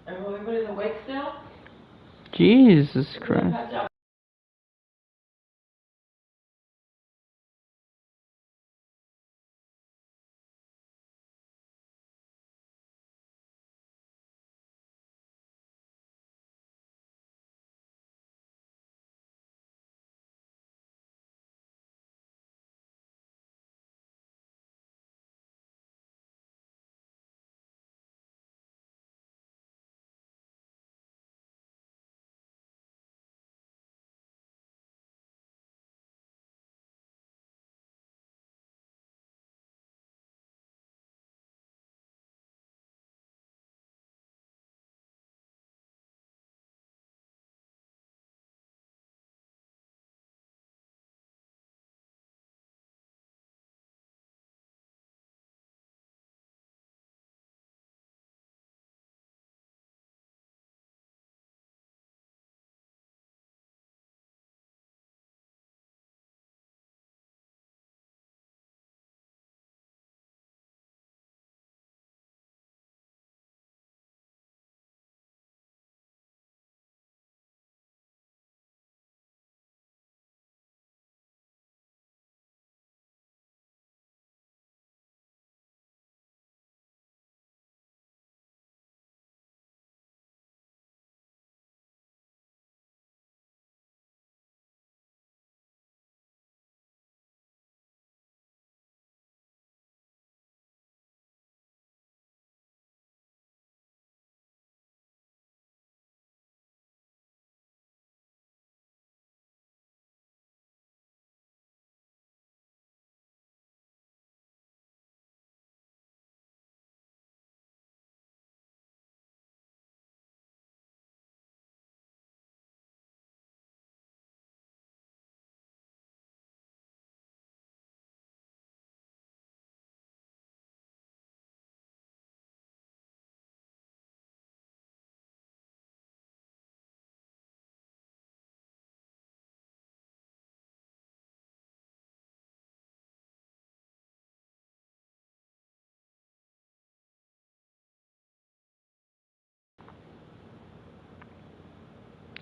Everybody's awake still? Jesus Christ.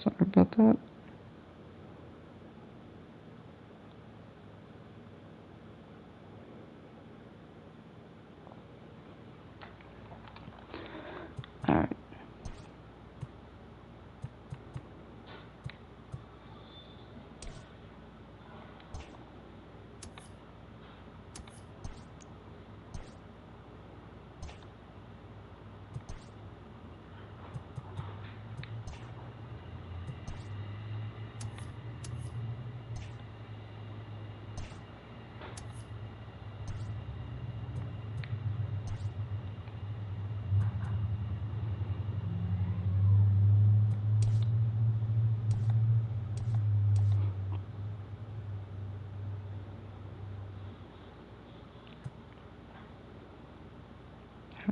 Sorry about that. Alright.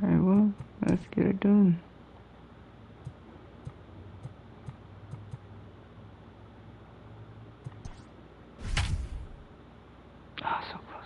Alright, well, let's get it done. Ah, so close.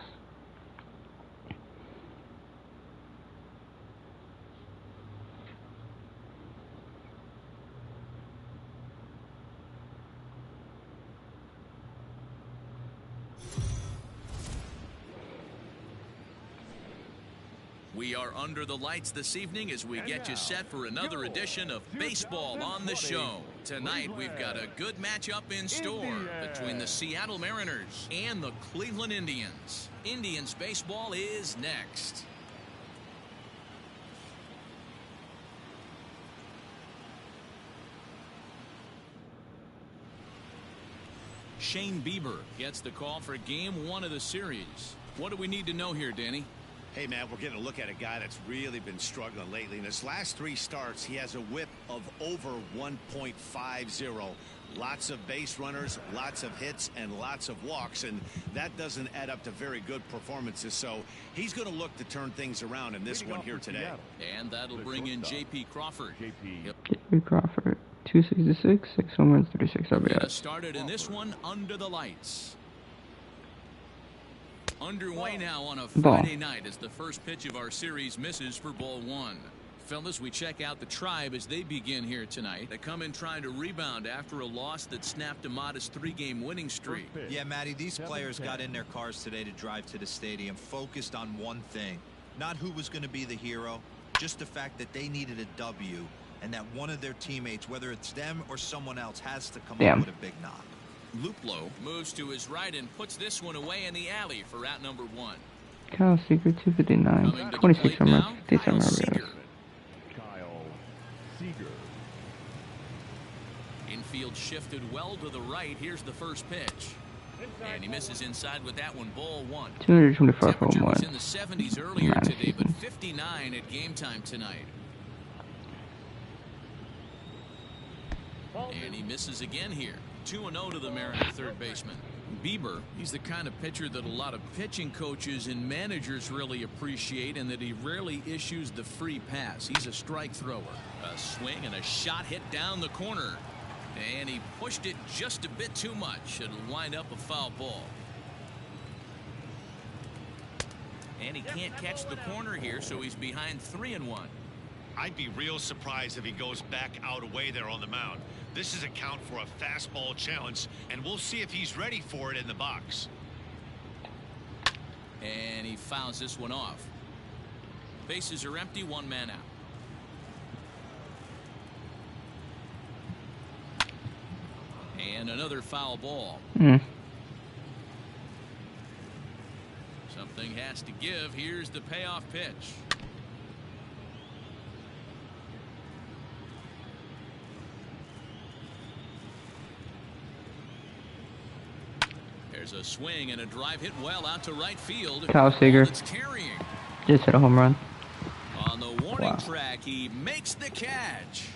We are under the lights this evening as we get you set for another edition of Baseball on the Show. Tonight, we've got a good matchup in store between the Seattle Mariners and the Cleveland Indians. Indians baseball is next. Shane Bieber gets the call for Game 1 of the series. What do we need to know here, Danny? Hey, man, we're getting a look at a guy that's really been struggling lately. In his last 3 starts, he has a whip of over 1.50. Lots of base runners, lots of hits, and lots of walks, and that doesn't add up to very good performances. So he's going to look to turn things around in this one here today. And that'll bring in J.P. Crawford. J.P. Crawford, 266, 6 home runs, 36 RBIs. Started in this one under the lights. Underway now on a Friday night as the first pitch of our series misses for ball 1. Fellas, we check out the Tribe as they begin here tonight. They come in trying to rebound after a loss that snapped a modest 3-game winning streak. Yeah, Matty, these players got in their cars today to drive to the stadium focused on one thing. Not who was going to be the hero, just the fact that they needed a W and that one of their teammates, whether it's them or someone else, has to come up with a big knock. Luplo moves to his right and puts this one away in the alley for out number 1. Kyle Seager, 259. 26 home runs, 57 RBIs. Infield shifted well to the right. Here's the first pitch. And he misses inside with that one, ball 1. 225 home Temperature was runs. in the 70s earlier today, but 59 at game time tonight. And he misses again here. 2-0 to the Mariner third baseman. Bieber, he's the kind of pitcher that a lot of pitching coaches and managers really appreciate, and that he rarely issues the free pass. He's a strike thrower. A swing and a shot hit down the corner. And he pushed it just a bit too much. It'll wind up a foul ball. And he can't catch the corner here, so he's behind 3-1. I'd be real surprised if he goes back out away there on the mound. This is a count for a fastball challenge, and we'll see if he's ready for it in the box. And he fouls this one off. Bases are empty, 1 man out. And another foul ball. Something has to give. Here's the payoff pitch. There's a swing and a drive hit well out to right field. Kyle Seager It's carrying. just hit a home run. On the warning track, he makes the catch.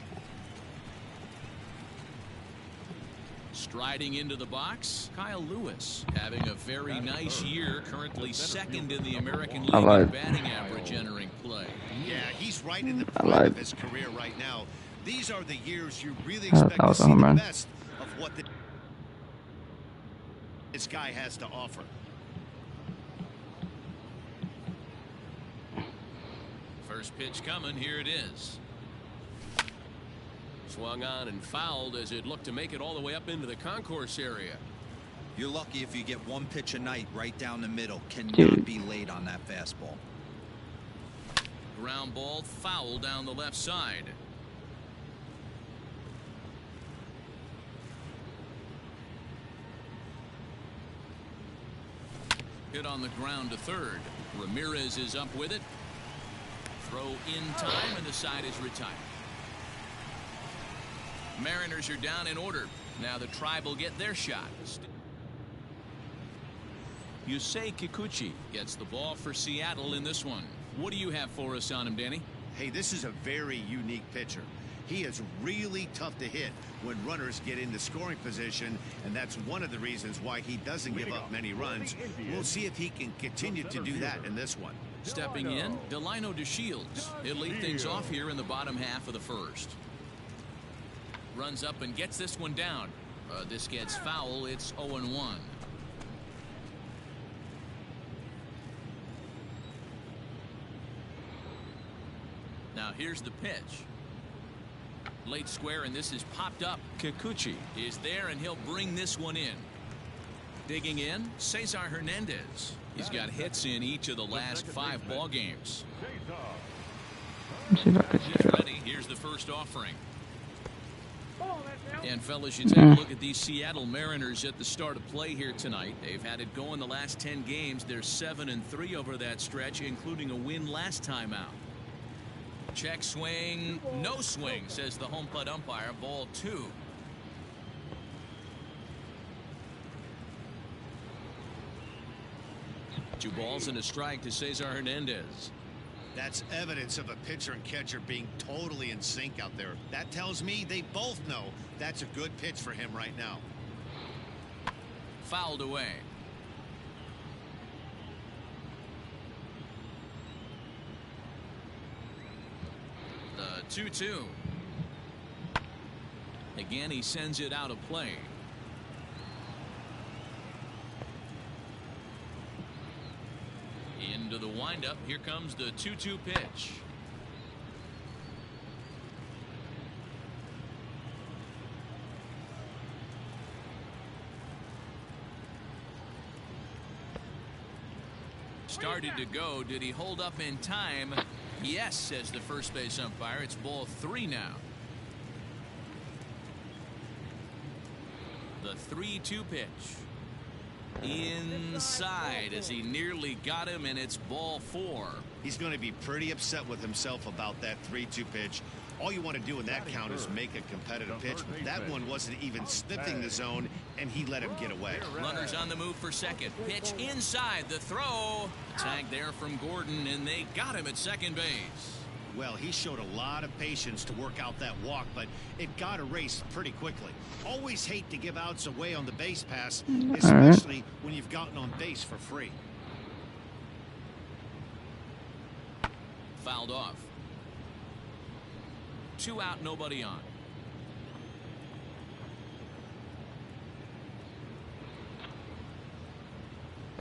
Striding into the box, Kyle Lewis having a very nice year, currently second in the American League in batting average entering play. Yeah, he's right in the prime of his career right now. These are the years you really expect to see the best of what this guy has to offer. First pitch coming, here it is. Swung on and fouled as it looked to make it all the way up into the concourse area. You're lucky if you get one pitch a night right down the middle. Cannot be late on that fastball. Ground ball foul down the left side. Hit on the ground to third. Ramirez is up with it. Throw in time, and the side is retired. Mariners are down in order. Now the Tribe will get their shot. Yusei Kikuchi gets the ball for Seattle in this one. What do you have for us on him, Danny? Hey, this is a very unique pitcher. He is really tough to hit when runners get into scoring position, and that's one of the reasons why he doesn't give up many runs. We'll see if he can continue to do that in this one. Stepping in, Delino DeShields. He'll lead things off here in the bottom half of the first. Runs up and gets this one down. This gets foul. It's 0-1. Now here's the pitch. Late square, and this is popped up. Kikuchi is there, and he'll bring this one in. Digging in, Cesar Hernandez. He's got hits in each of the last 5 ball games. Let's see if I can He's stay up. ready. Here's the first offering. And fellas, you take a look at these Seattle Mariners at the start of play here tonight. They've had it going the last 10 games. They're 7-3 over that stretch, including a win last time out. Check swing, no swing, says the home plate umpire. Ball 2. Two balls and a strike to Cesar Hernandez. That's evidence of a pitcher and catcher being totally in sync out there. That tells me they both know that's a good pitch for him right now. Fouled away. The 2-2. Again, he sends it out of play. Into the windup. Here comes the 2-2 pitch. started to go. Did he hold up in time? Yes, says the first base umpire. It's ball 3 now. The 3-2 pitch. Inside as he nearly got him, and it's ball 4. He's going to be pretty upset with himself about that 3-2 pitch. All you want to do in that count is make a competitive pitch. That one wasn't even sniffing the zone, and he let him get away. Runners on the move for second. Pitch inside. The throw. Tag there from Gordon, and they got him at second base. Well, he showed a lot of patience to work out that walk, but it got erased pretty quickly. Always hate to give outs away on the base pass, especially when you've gotten on base for free. Fouled off. 2 out, nobody on.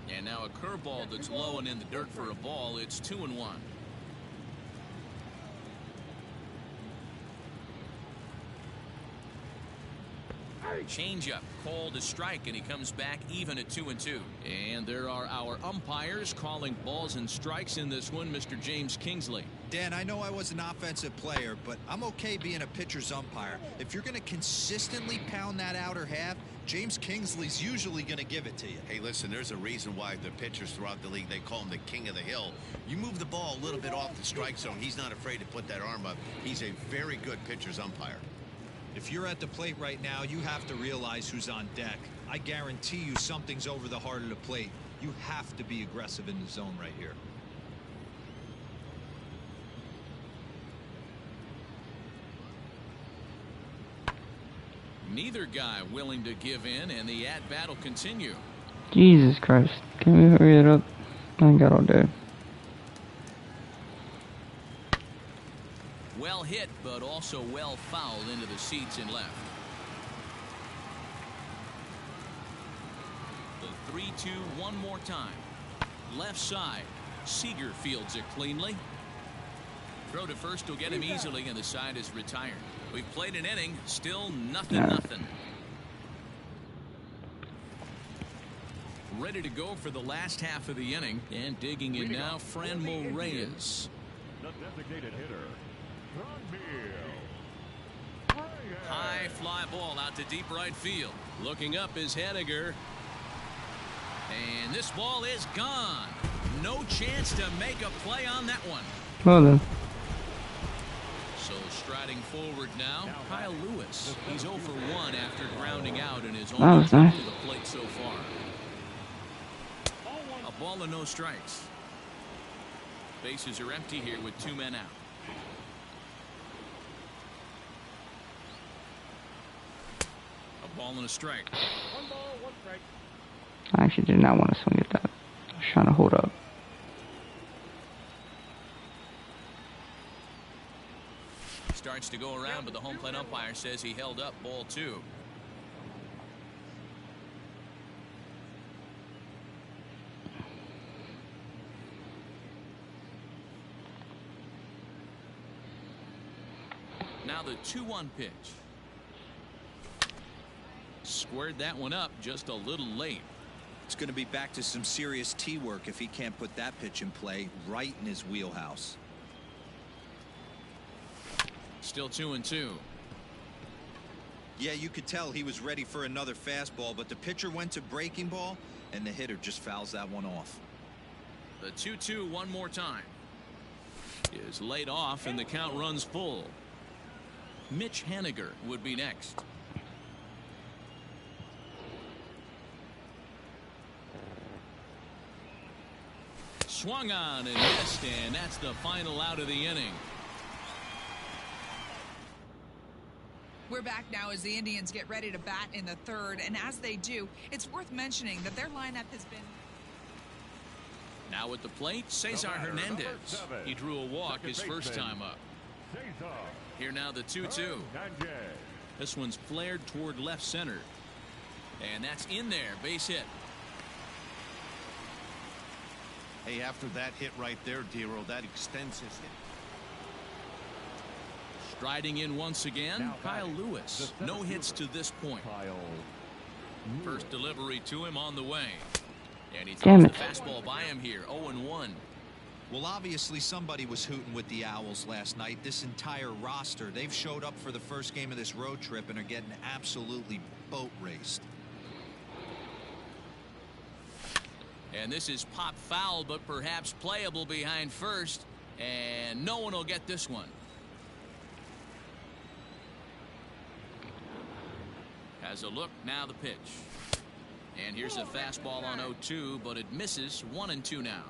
And now a curveball that's low and in the dirt for a ball. It's 2-1. Changeup called a strike, and he comes back even at 2-2. And there are our umpires calling balls and strikes in this one. Mr. James Kingsley. Dan, I know I was an offensive player, but I'm okay being a pitcher's umpire. If you're going to consistently pound that outer half, James Kingsley's usually going to give it to you. Hey, listen, there's a reason why the pitchers throughout the league, they call him the king of the hill. You move the ball a little bit off the strike zone, he's not afraid to put that arm up. He's a very good pitcher's umpire. If you're at the plate right now, you have to realize who's on deck. I guarantee you something's over the heart of the plate. You have to be aggressive in the zone right here. Neither guy willing to give in, and the at-bat will continue. Jesus Christ. Can we hurry it up? I ain't got all day. Well hit, but also well fouled into the seats and left. The 3-2 one more time. Left side. Seager fields it cleanly. Throw to first will get him easily, and the side is retired. We've played an inning, still nothing. Ready to go for the last half of the inning, and digging in now, Franmil Reyes. The designated hitter. High fly ball out to deep right field. Looking up is Henniger. And this ball is gone. No chance to make a play on that one. Well then. So striding forward now, Kyle Lewis. He's 0 for 1 after grounding out in his own That was nice. to the plate so far. A ball and no strikes. Bases are empty here with 2 men out. A ball and a strike. 1 ball, 1 strike. I actually did not want to swing at that. I was trying to hold up. Starts to go around, but the home plate umpire says he held up ball 2. Now the 2-1 pitch. Squared that one up just a little late. It's going to be back to some serious tee work if he can't put that pitch in play right in his wheelhouse. Still 2-2. Yeah, you could tell he was ready for another fastball, but the pitcher went to breaking ball, and the hitter just fouls that one off. The 2-2 one more time. Is laid off, and the count runs full. Mitch Henniger would be next. Swung on and missed, and that's the final out of the inning. We're back now as the Indians get ready to bat in the 3rd, and as they do, it's worth mentioning that their lineup has been. Now at the plate, Cesar Hernandez. He drew a walk his first time up. Here now the 2-2. This one's flared toward left center. And that's in there, base hit. Hey, after that hit right there, Dero, that extends his hit. Striding in once again, Kyle Lewis. No hits to this point. First delivery to him on the way. And he throws Damn the it. fastball by him here. 0-1. Well, obviously somebody was hooting with the Owls last night. This entire roster, they've showed up for the first game of this road trip and are getting absolutely boat raced. And this is pop foul, but perhaps playable behind first. And no one will get this one. Has a look, now the pitch. And here's a fastball on 0-2, but it misses. 1-2 now.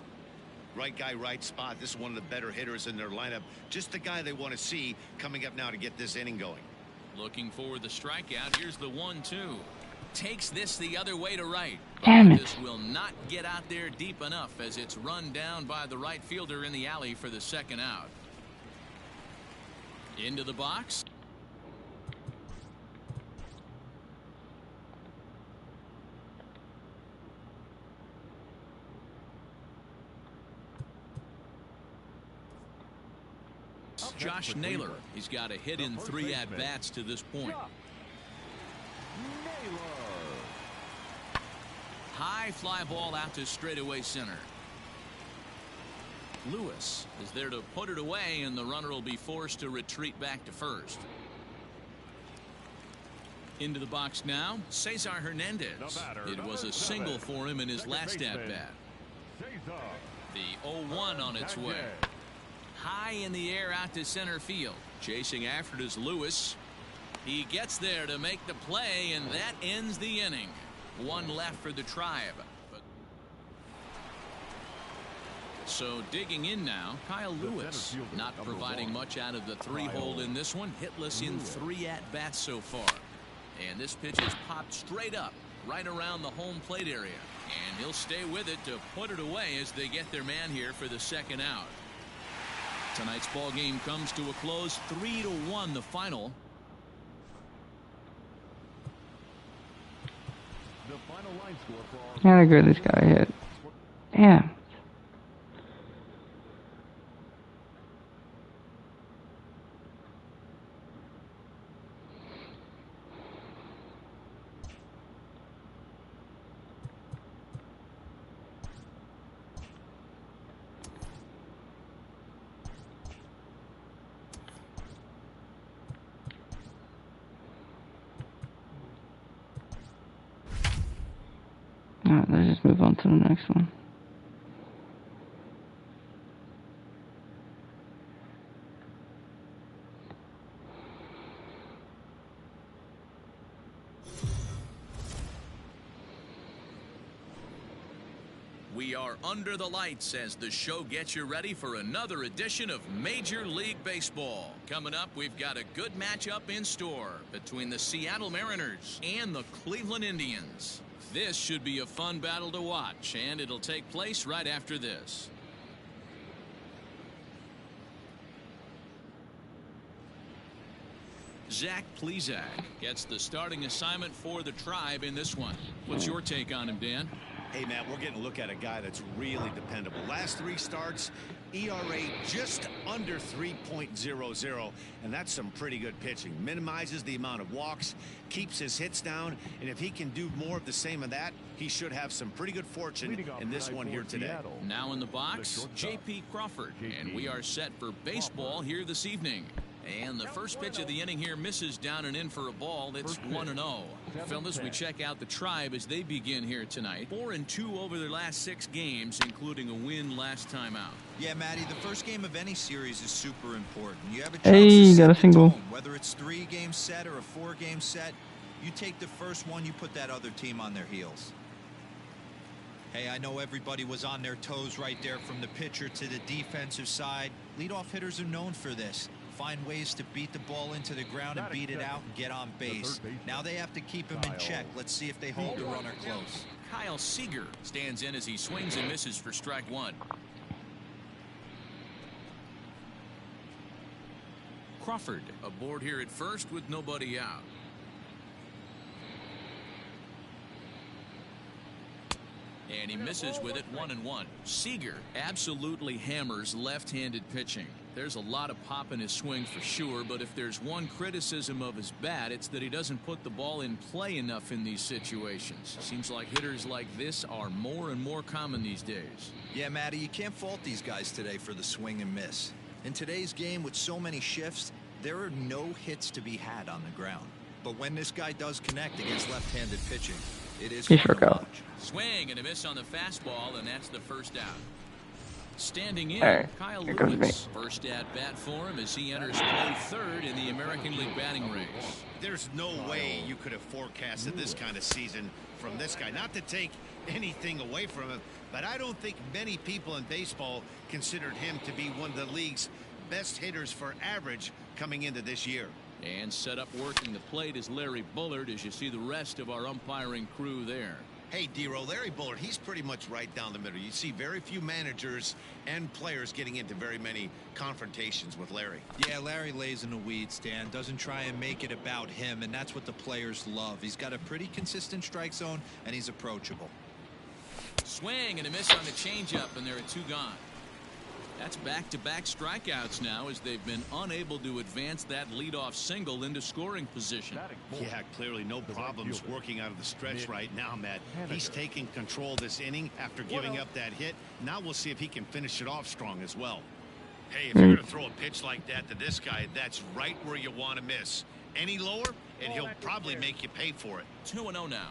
Right guy, right spot. This is one of the better hitters in their lineup. Just the guy they want to see coming up now to get this inning going. Looking for the strikeout. Here's the 1-2. Takes this the other way to right. Damn it. This will not get out there deep enough as it's run down by the right fielder in the alley for the second out. Into the box. Josh Naylor. He's got a hit in 3 at-bats to this point. High fly ball out to straightaway center. Lewis is there to put it away, and the runner will be forced to retreat back to first. Into the box now, Cesar Hernandez. It was a single for him in his last at-bat. The 0-1 on its way. High in the air out to center field. Chasing after it is Lewis. He gets there to make the play, and that ends the inning. One left for the Tribe. So digging in now, Kyle Lewis not providing much out of the 3-hole in this one. Hitless in 3 at-bats so far. And this pitch is popped straight up right around the home plate area. And he'll stay with it to put it away as they get their man here for the second out. Tonight's ball game comes to a close. 3-1 the final. The final line score for Kinda good this guy hit. Damn. Alright, let's just move on to the next one. We are under the lights as the show gets you ready for another edition of Major League Baseball. Coming up, we've got a good matchup in store between the Seattle Mariners and the Cleveland Indians. This should be a fun battle to watch, and it'll take place right after this. Zach Plesac gets the starting assignment for the Tribe in this one. What's your take on him, Dan? Hey, Matt, we're getting a look at a guy that's really dependable. Last 3 starts, ERA just under 3.00, and that's some pretty good pitching. Minimizes the amount of walks, keeps his hits down, and if he can do more of the same of that, he should have some pretty good fortune in this one here today. Now in the box, J.P. Crawford, and we are set for baseball here this evening. And the first pitch of the inning here misses down and in for a ball. It's 1-0. Fellas, we check out the Tribe as they begin here tonight. 4-2 over their last 6 games, including a win last time out. Yeah, Matty, the first game of any series is super important. You have a chance Hey, to set got a the single. tone. Whether it's 3-game set or a 4-game set, you take the first one, you put that other team on their heels. Hey, I know everybody was on their toes right there from the pitcher to the defensive side. Leadoff hitters are known for this. Find ways to beat the ball into the ground and beat it out and get on base. Now they have to keep him in check. Let's see if they hold the runner close. Kyle Seager stands in as he swings and misses for strike 1. Crawford aboard here at first with nobody out. And he misses with it. 1-1. Seager absolutely hammers left-handed pitching. There's a lot of pop in his swing for sure, but if there's one criticism of his bat, it's that he doesn't put the ball in play enough in these situations. Seems like hitters like this are more and more common these days. Yeah, Matty, you can't fault these guys today for the swing and miss. In today's game with so many shifts, there are no hits to be had on the ground. But when this guy does connect against left-handed pitching, it is fun to watch. Swing and a miss on the fastball, and that's the first out. Standing in, Kyle here goes Lewis. First at bat for him as he enters play third in the American League batting race. There's no way you could have forecasted this kind of season from this guy. Not to take anything away from him, but I don't think many people in baseball considered him to be one of the league's best hitters for average coming into this year. And set up working the plate is Larry Bullard as you see the rest of our umpiring crew there. Hey, D-Row, Larry Bullard, he's pretty much right down the middle. You see very few managers and players getting into very many confrontations with Larry. Yeah, Larry lays in the weeds, Stan. Doesn't try and make it about him, and that's what the players love. He's got a pretty consistent strike zone, and he's approachable. Swing and a miss on the changeup, and there are two gone. That's back-to-back strikeouts now as they've been unable to advance that leadoff single into scoring position. Yeah, clearly no problems working out of the stretch right now, Matt. He's taking control this inning after giving up that hit. Now we'll see if he can finish it off strong as well. Hey, if you're going to throw a pitch like that to this guy, that's right where you want to miss. Any lower, and he'll probably make you pay for it. 2-0 now.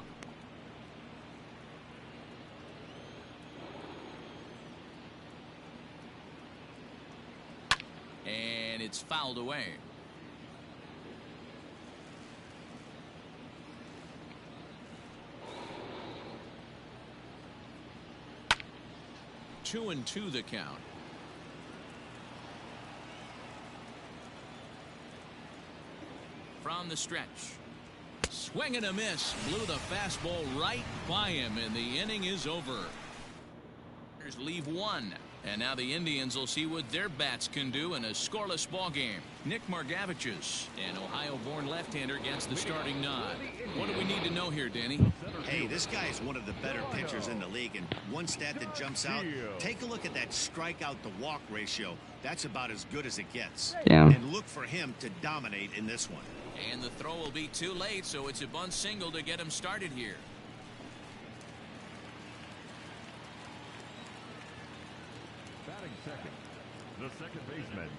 And it's fouled away. Two and two the count. From the stretch. Swing and a miss. Blew the fastball right by him, and the inning is over. Leave one. And now the Indians will see what their bats can do in a scoreless ball game. Nick Margavichus, an Ohio-born left-hander, gets the starting nod. What do we need to know here, Danny? Hey, this guy is one of the better pitchers in the league, and one stat that jumps out, take a look at that strikeout to walk ratio. That's about as good as it gets. Yeah. And look for him to dominate in this one. And the throw will be too late, so it's a bunt single to get him started here. Batting second, the second baseman.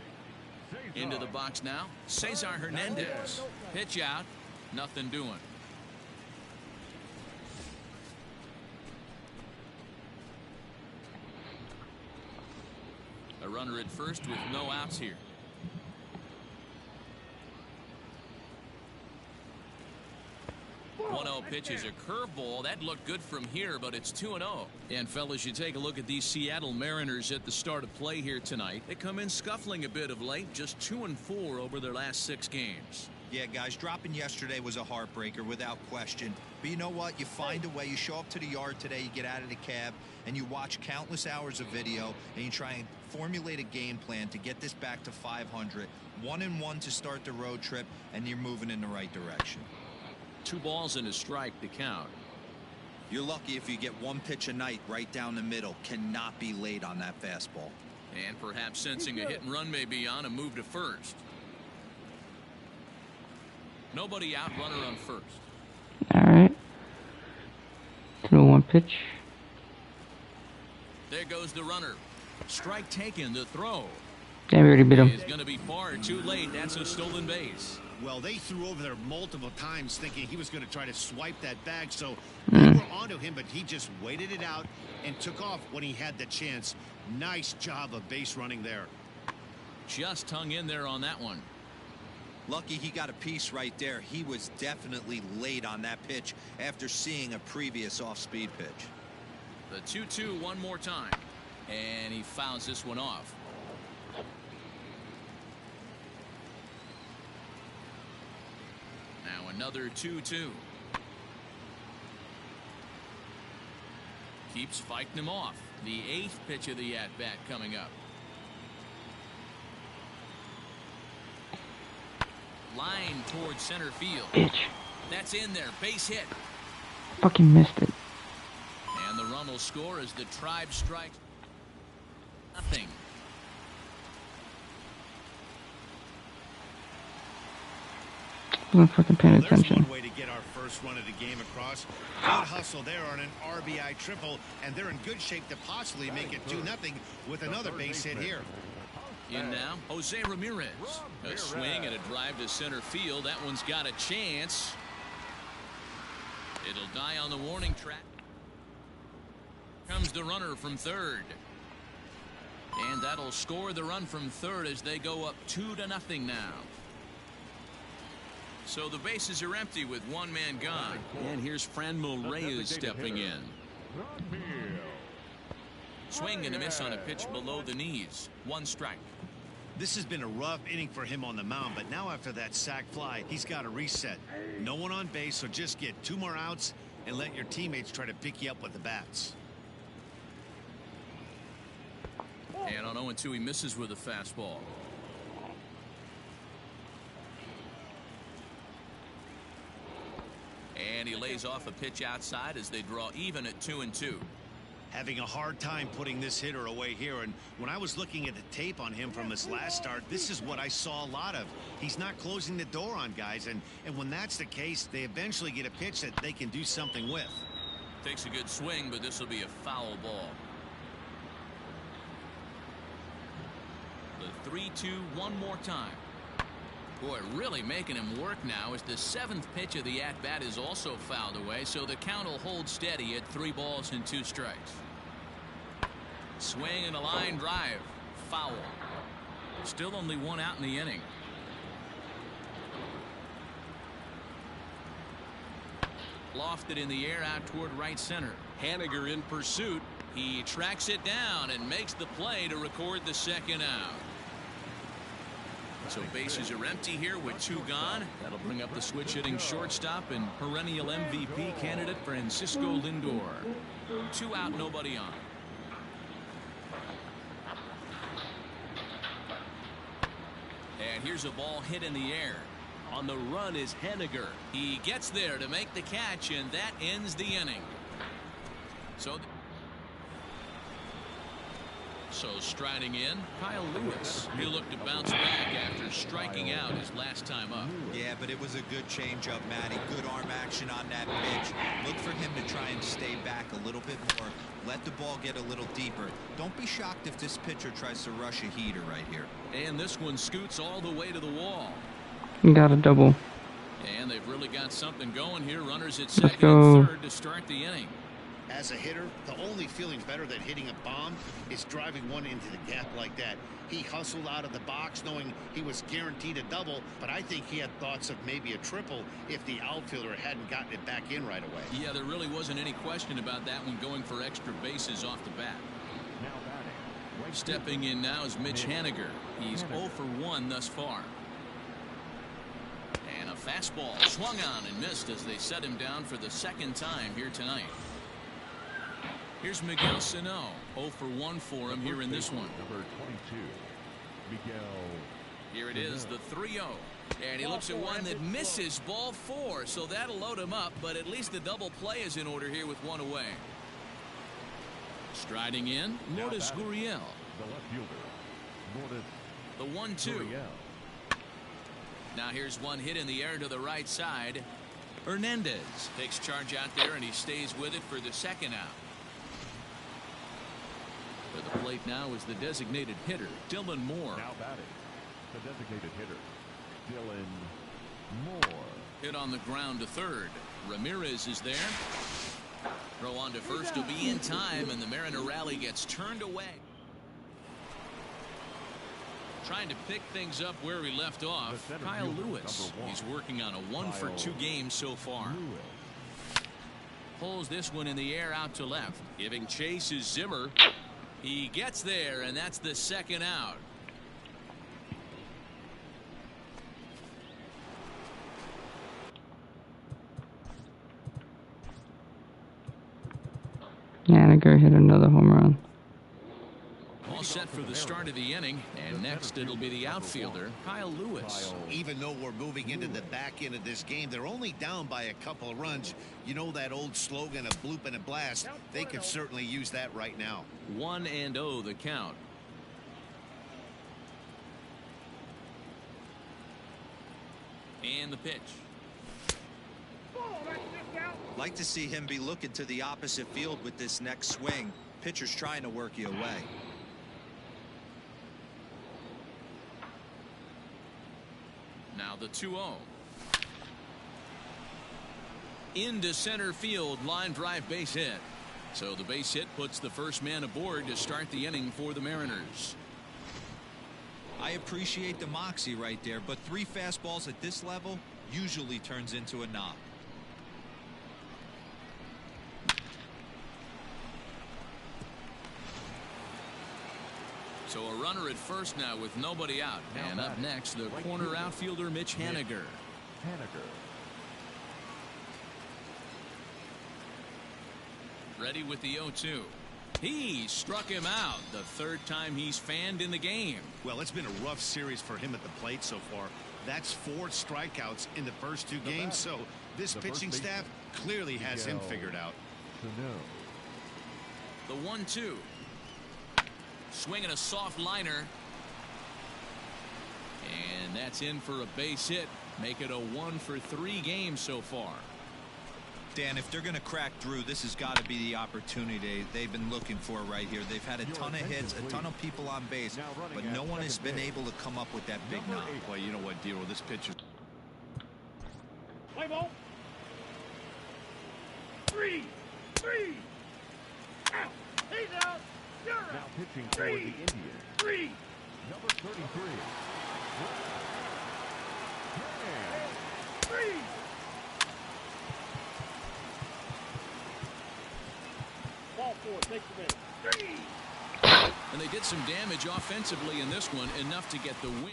Cesar. Into the box now, Cesar Hernandez. Pitch out, nothing doing. A runner at first with no outs here. 1-0 pitch is a curveball. That looked good from here, but it's 2-0. And fellas, you take a look at these Seattle Mariners at the start of play here tonight. They come in scuffling a bit of late, just 2-4 over their last 6 games. Yeah, guys, dropping yesterday was a heartbreaker without question. But you know what? You find a way. You show up to the yard today, you get out of the cab, and you watch countless hours of video, and you try and formulate a game plan to get this back to 500. 1-1 to start the road trip, and you're moving in the right direction. 2 balls and a strike to count. You're lucky if you get one pitch a night right down the middle. Cannot be late on that fastball. And perhaps sensing a hit and run may be on, a move to first. Nobody out, runner on first. Alright. 2-1 pitch. There goes the runner. Strike taken, the throw. Yeah, we already beat him. Is going to be far too late. That's a stolen base. Well, they threw over there multiple times thinking he was going to try to swipe that bag, so they were onto him, but he just waited it out and took off when he had the chance. Nice job of base running there. Just hung in there on that one. Lucky he got a piece right there. He was definitely late on that pitch after seeing a previous off-speed pitch. The 2-2 one more time. And he fouls this one off. Now another 2-2. Keeps fighting him off. The 8th pitch of the at-bat coming up. Line towards center field. Bitch. That's in there. Base hit. Fucking missed it. And the run will score as the Tribe strikes. Nothing. Wasn't fucking paying Well, there's attention. one way to get our first run of the game across. Good hustle there on an RBI triple, and they're in good shape to possibly make it 2-0 with another base hit here. In now, Jose Ramirez. A swing and a drive to center field. That one's got a chance. It'll die on the warning track. Comes the runner from third. And that'll score the run from third as they go up 2-0 now. So the bases are empty with one man gone. And here's Franmil Reyes stepping in. Swing and a miss on a pitch below the knees. One strike. This has been a rough inning for him on the mound, but now after that sac fly, he's got to reset. No one on base, so just get 2 more outs and let your teammates try to pick you up with the bats. And on 0-2, he misses with a fastball. And he lays off a pitch outside as they draw even at 2-2. Having a hard time putting this hitter away here, and when I was looking at the tape on him from his last start, this is what I saw a lot of. He's not closing the door on guys, and when that's the case, they eventually get a pitch that they can do something with. Takes a good swing, but this will be a foul ball. The 3-2 one more time. Boy, really making him work now as the 7th pitch of the at-bat is also fouled away, so the count will hold steady at 3 balls and 2 strikes. Swing and a line drive. Foul. Still only 1 out in the inning. Lofted in the air out toward right center. Haniger in pursuit. He tracks it down and makes the play to record the 2nd out. So bases are empty here with 2 gone. That'll bring up the switch hitting shortstop and perennial MVP candidate Francisco Lindor. 2 out, nobody on. And here's a ball hit in the air. On the run is Haniger. He gets there to make the catch, and that ends the inning. So striding in, Kyle Lewis. He'll look to bounce back after striking out his last time up. Yeah, but it was a good changeup, Matty. Good arm action on that pitch. Look for him to try and stay back a little bit more. Let the ball get a little deeper. Don't be shocked if this pitcher tries to rush a heater right here. And this one scoots all the way to the wall. Got a double. And they've really got something going here. Runners at second go. and third to start the inning. As a hitter, the only feeling better than hitting a bomb is driving one into the gap like that. He hustled out of the box knowing he was guaranteed a double, but I think he had thoughts of maybe a triple if the outfielder hadn't gotten it back in right away. Yeah, there really wasn't any question about that one going for extra bases off the bat. Stepping in now is Mitch Haniger. He's 0 for 1 thus far. And a fastball swung on and missed as they set him down for the 2nd time here tonight. Here's Miguel Sano. 0 for 1 for him here in this one. Number 22, Miguel. Here it is, the 3-0. And he looks at one that misses, ball 4. So that'll load him up, but at least the double play is in order here with 1 away. Striding in, Lourdes Gurriel. The left fielder, Lourdes The 1-2. Gurriel. Now here's one hit in the air to the right side. Hernandez takes charge out there, and he stays with it for the 2nd out. For the plate now is the designated hitter, Dylan Moore. Now batting, the designated hitter, Dylan Moore. Hit on the ground to third. Ramirez is there. Throw on to first to be in time, and the Mariner rally gets turned away. Trying to pick things up where we left off, Kyle Lewis. He's working on a 1 for 2 game so far. Pulls this one in the air out to left. Giving chase is Zimmer. He gets there, and that's the 2nd out. Haniger hit another home run. All set for the start of the inning, and next it'll be the outfielder, Kyle Lewis. Even though we're moving into the back end of this game, they're only down by a couple of runs. You know that old slogan of bloop and a blast? They could certainly use that right now. 1-0 the count. And the pitch. Like to see him be looking to the opposite field with this next swing. Pitcher's trying to work you away. Now the 2-0. Into center field, line drive base hit. So the base hit puts the first man aboard to start the inning for the Mariners. I appreciate the moxie right there, but 3 fastballs at this level usually turns into a knock. So a runner at first now with nobody out. And up next, the corner outfielder Mitch Haniger. Ready with the 0-2. He struck him out the 3rd time he's fanned in the game. Well, it's been a rough series for him at the plate so far. That's 4 strikeouts in the first 2 games, so this pitching staff clearly has him figured out. The 1-2. Swinging a soft liner. And that's in for a base hit. Make it a 1-for-3 game so far. Dan, if they're going to crack through, this has got to be the opportunity they've been looking for right here. They've had a ton of hits, a ton of people on base, but no one has been able to come up with that big knock. Well, you know what, Dero, this pitcher. Play ball. 3. Out. He's out. You're out. Now pitching for the Indians. 3. Number 33. 3. Ball 4. Takes the minute. 3. And they did some damage offensively in this one, enough to get the win.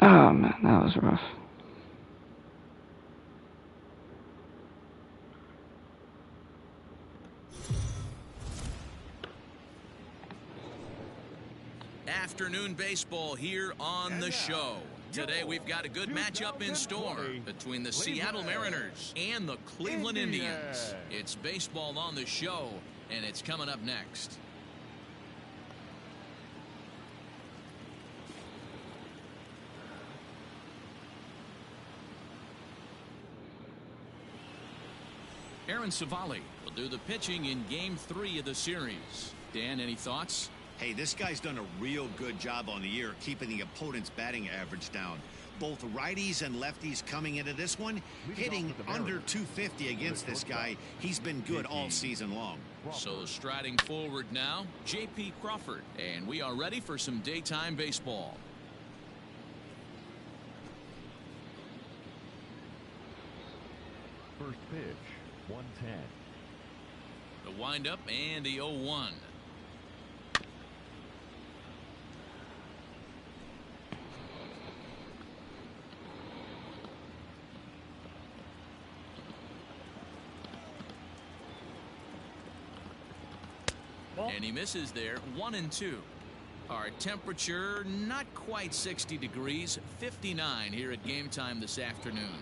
Oh man, that was rough. Afternoon baseball here on the show. Today we've got a good matchup in store between the Seattle Mariners and the Cleveland Indians. It's baseball on the show, and it's coming up next. Aaron Savali will do the pitching in Game 3 of the series. Dan, any thoughts? Hey, this guy's done a real good job on the year keeping the opponent's batting average down. Both righties and lefties coming into this one, hitting under 250 against this guy. He's been good all season long. So striding forward now, J.P. Crawford. And we are ready for some daytime baseball. First pitch. 110. The windup and the 0-1. And he misses there. 1-2. Our temperature not quite 60 degrees, 59 here at game time this afternoon.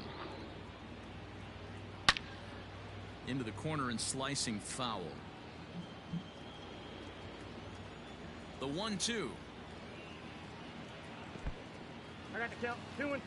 Into the corner and slicing foul. The 1-2. I got the count. 2-2.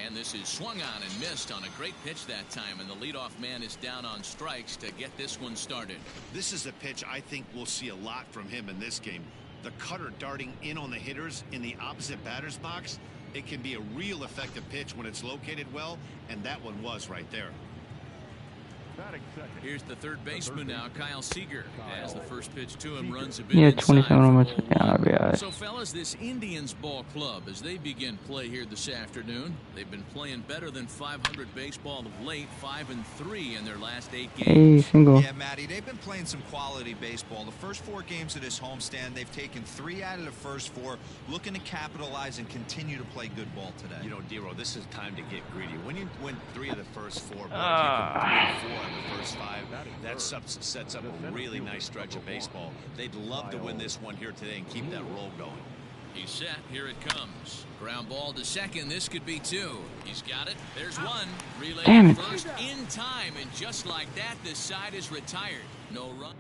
And this is swung on and missed on a great pitch that time, and the leadoff man is down on strikes to get this one started. This is a pitch I think we'll see a lot from him in this game. The cutter darting in on the hitters in the opposite batter's box. It can be a real effective pitch when it's located well, and that one was right there. Here's the third baseman now, Kyle Seager. As the first pitch to him runs a bit Yeah, inside 27 for almost. ball Yeah, that'll be one. alright. So, fellas, this Indians ball club, as they begin play here this afternoon, they've been playing better than 500 baseball of late, 5-3 in their last 8 Hey, games. single. Yeah, Matty, they've been playing some quality baseball. The first 4 games of this homestand, they've taken 3 out of the first 4, looking to capitalize and continue to play good ball today. You know, Dero, this is time to get greedy. When you win 3 of the first 4, but if you can win 4 of the first 5, that sets up a really nice stretch of baseball. They'd love to win this one here today and keep that roll going. He's set. Here it comes. Ground ball to second. This could be 2. He's got it. There's 1. Relay Damn to it. first in time, and just like that, this side is retired. No run.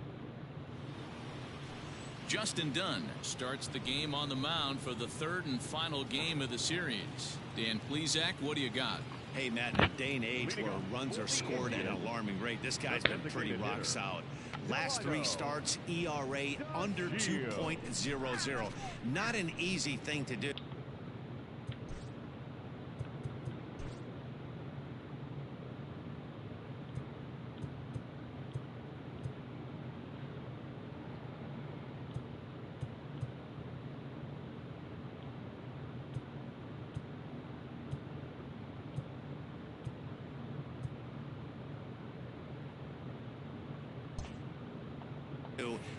Justin Dunn starts the game on the mound for the 3rd and final game of the series. Dan Plesac, what do you got? Hey, Matt, in a day and age where runs are scored at an alarming rate, this guy's been pretty rock solid. Last 3 starts, ERA under 2.00. Not an easy thing to do.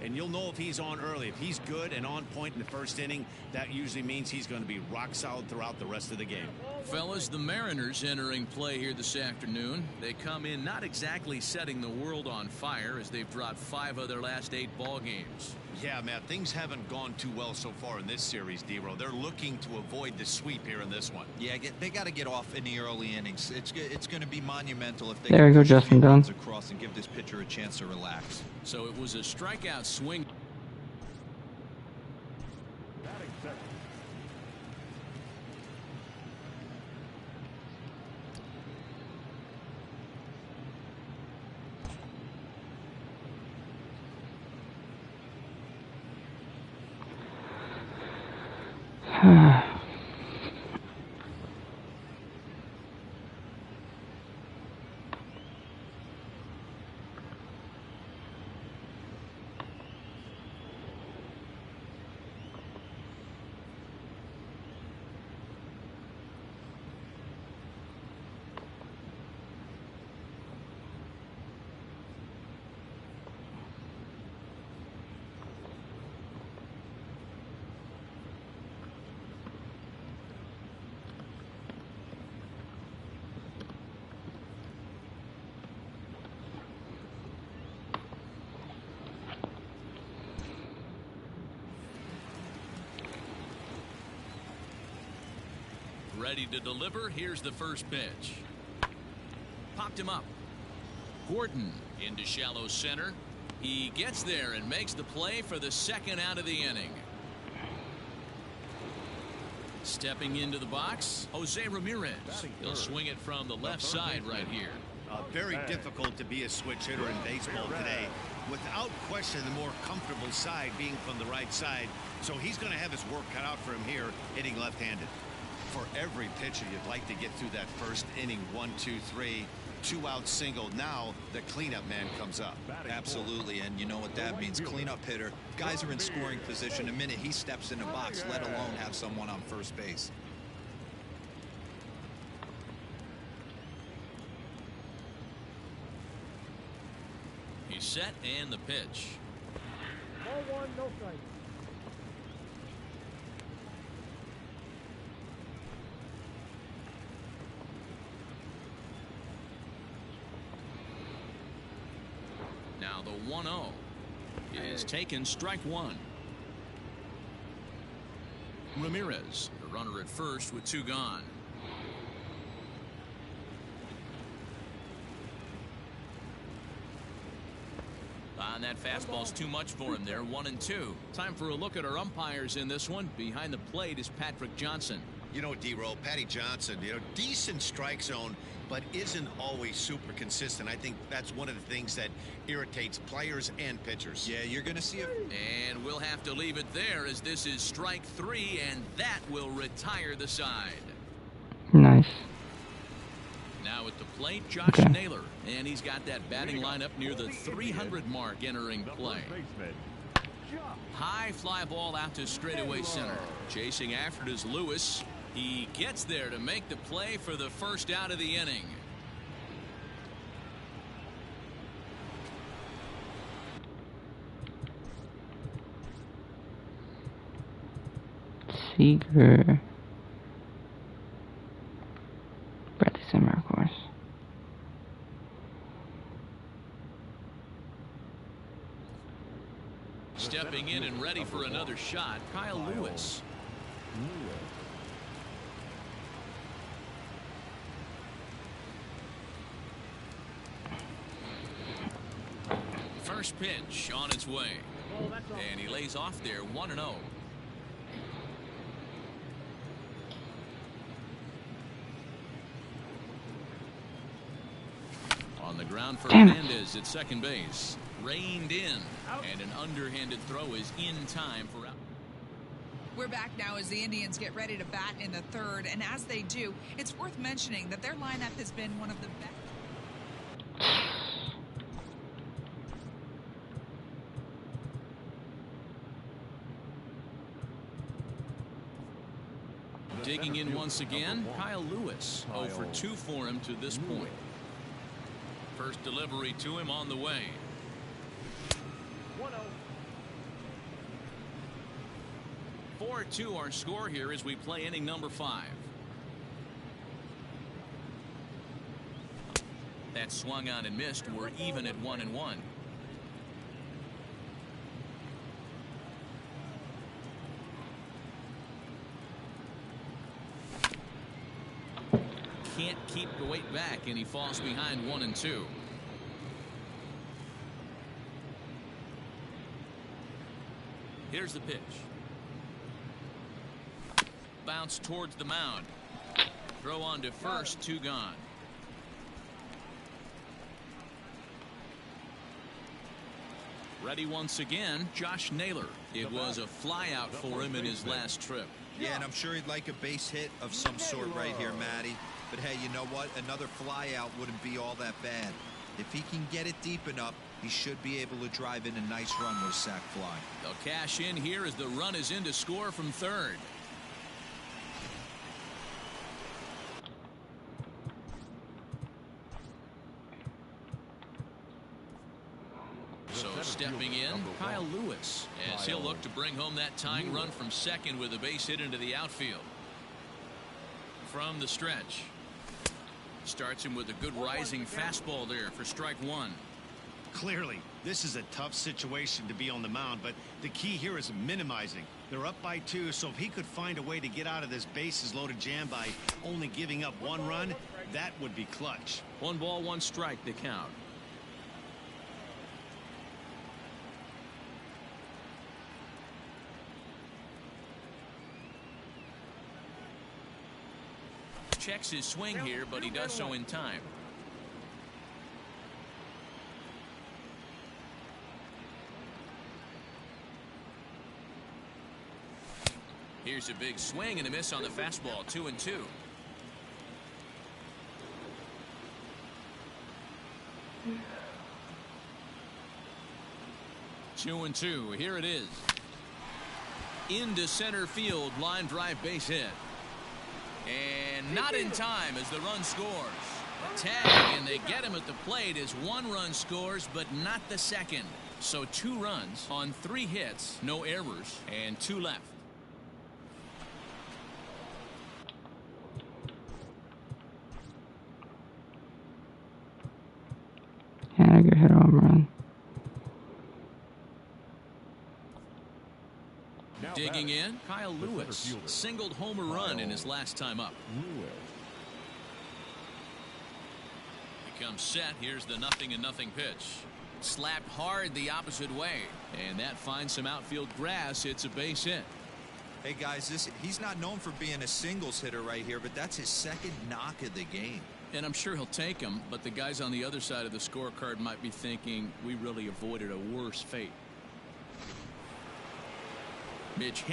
And you'll know if he's on early. If he's good and on point in the first inning, that usually means he's going to be rock solid throughout the rest of the game. Fellas, the Mariners entering play here this afternoon. They come in not exactly setting the world on fire as they've dropped 5 of their last 8 ball games. Yeah, Matt, things haven't gone too well so far in this series, Dero. They're looking to avoid the sweep here in this one. Yeah, they got to get off in the early innings. It's going to be monumental if they There can you go, push a few Justin Dunn. runs across and give this pitcher a chance to relax. So it was a strikeout swing. Ready to deliver. Here's the first pitch. Popped him up. Gordon into shallow center. He gets there and makes the play for the 2nd out of the inning. Stepping into the box, Jose Ramirez. He'll swing it from the left side right here. Very difficult to be a switch hitter in baseball today. Without question, the more comfortable side being from the right side. So he's going to have his work cut out for him here, hitting left-handed. For every pitcher, you'd like to get through that first inning, 1, 2, 3, 2-out single. Now the cleanup man comes up. Absolutely, and you know what that means. Cleanup hitter. Guys are in scoring position the minute he steps in the box, let alone have someone on first base. He's set and the pitch. Ball 1, no strike. Now the 1-0 is taken, strike 1. Ramirez, the runner at first with 2 gone. And that fastball's too much for him there. 1-2. Time for a look at our umpires in this one. Behind the plate is Patrick Johnson. You know, D-Roll, Patty Johnson, decent strike zone, but isn't always super consistent. I think that's one of the things that irritates players and pitchers. Yeah, you're going to see it. And we'll have to leave it there as this is strike 3, and that will retire the side. Nice. Now Now at the plate, Josh Naylor. And he's got that batting lineup near the 300 mark entering play. High fly ball out to straightaway center. Chasing after it is Lewis. He gets there to make the play for the first out of the inning. Seager. Bradley Summer, of course. Stepping in and ready for another shot, Kyle Lewis. First pitch on its way. And he lays off there 1-0. On the ground for Hernandez at second base. Reined in. And an underhanded throw is in time for out. We're back now as the Indians get ready to bat in the third. And as they do, it's worth mentioning that their lineup has been one of the best. Digging in once again, Kyle Lewis. 0 for 2 for him to this point. First delivery to him on the way. 4-2 our score here as we play inning number 5. That swung on and missed. We're even at 1-1. Can't keep the weight back, and he falls behind 1-2. Here's the pitch. Bounce towards the mound. Throw on to first, 2 gone. Ready once again, Josh Naylor. It was a flyout for him in his last trip. Yeah, and I'm sure he'd like a base hit of some sort right here, Matty. But hey, you know what? Another flyout wouldn't be all that bad. If he can get it deep enough, he should be able to drive in a nice run with a sac fly. They'll cash in here as the run is in to score from third. So stepping in, Kyle Lewis, as he'll look to bring home that tying run from second with a base hit into the outfield. From the stretch. Starts him with a good rising fastball there for strike 1. Clearly, this is a tough situation to be on the mound, but the key here is minimizing. They're up by 2, so if he could find a way to get out of this bases loaded jam by only giving up 1 run, that would be clutch. 1 ball, 1 strike, the count. Checks his swing here, but he does so in time. Here's a big swing and a miss on the fastball. 2-2. Two and two. Here it is. Into center field. Line drive base hit. And not in time as the run scores. A tag, and they get him at the plate as 1 run scores, but not the second. So 2 runs on 3 hits, no errors, and 2 left. Haniger hit a home run. Digging in, Kyle Lewis singled homer run in his last time up. Becomes set. Here's the 0-0 pitch. Slapped hard the opposite way, and that finds some outfield grass. It's a base hit. Hey guys, he's not known for being a singles hitter right here, but that's his 2nd knock of the game. And I'm sure he'll take him, but the guys on the other side of the scorecard might be thinking we really avoided a worse fate. Mitch.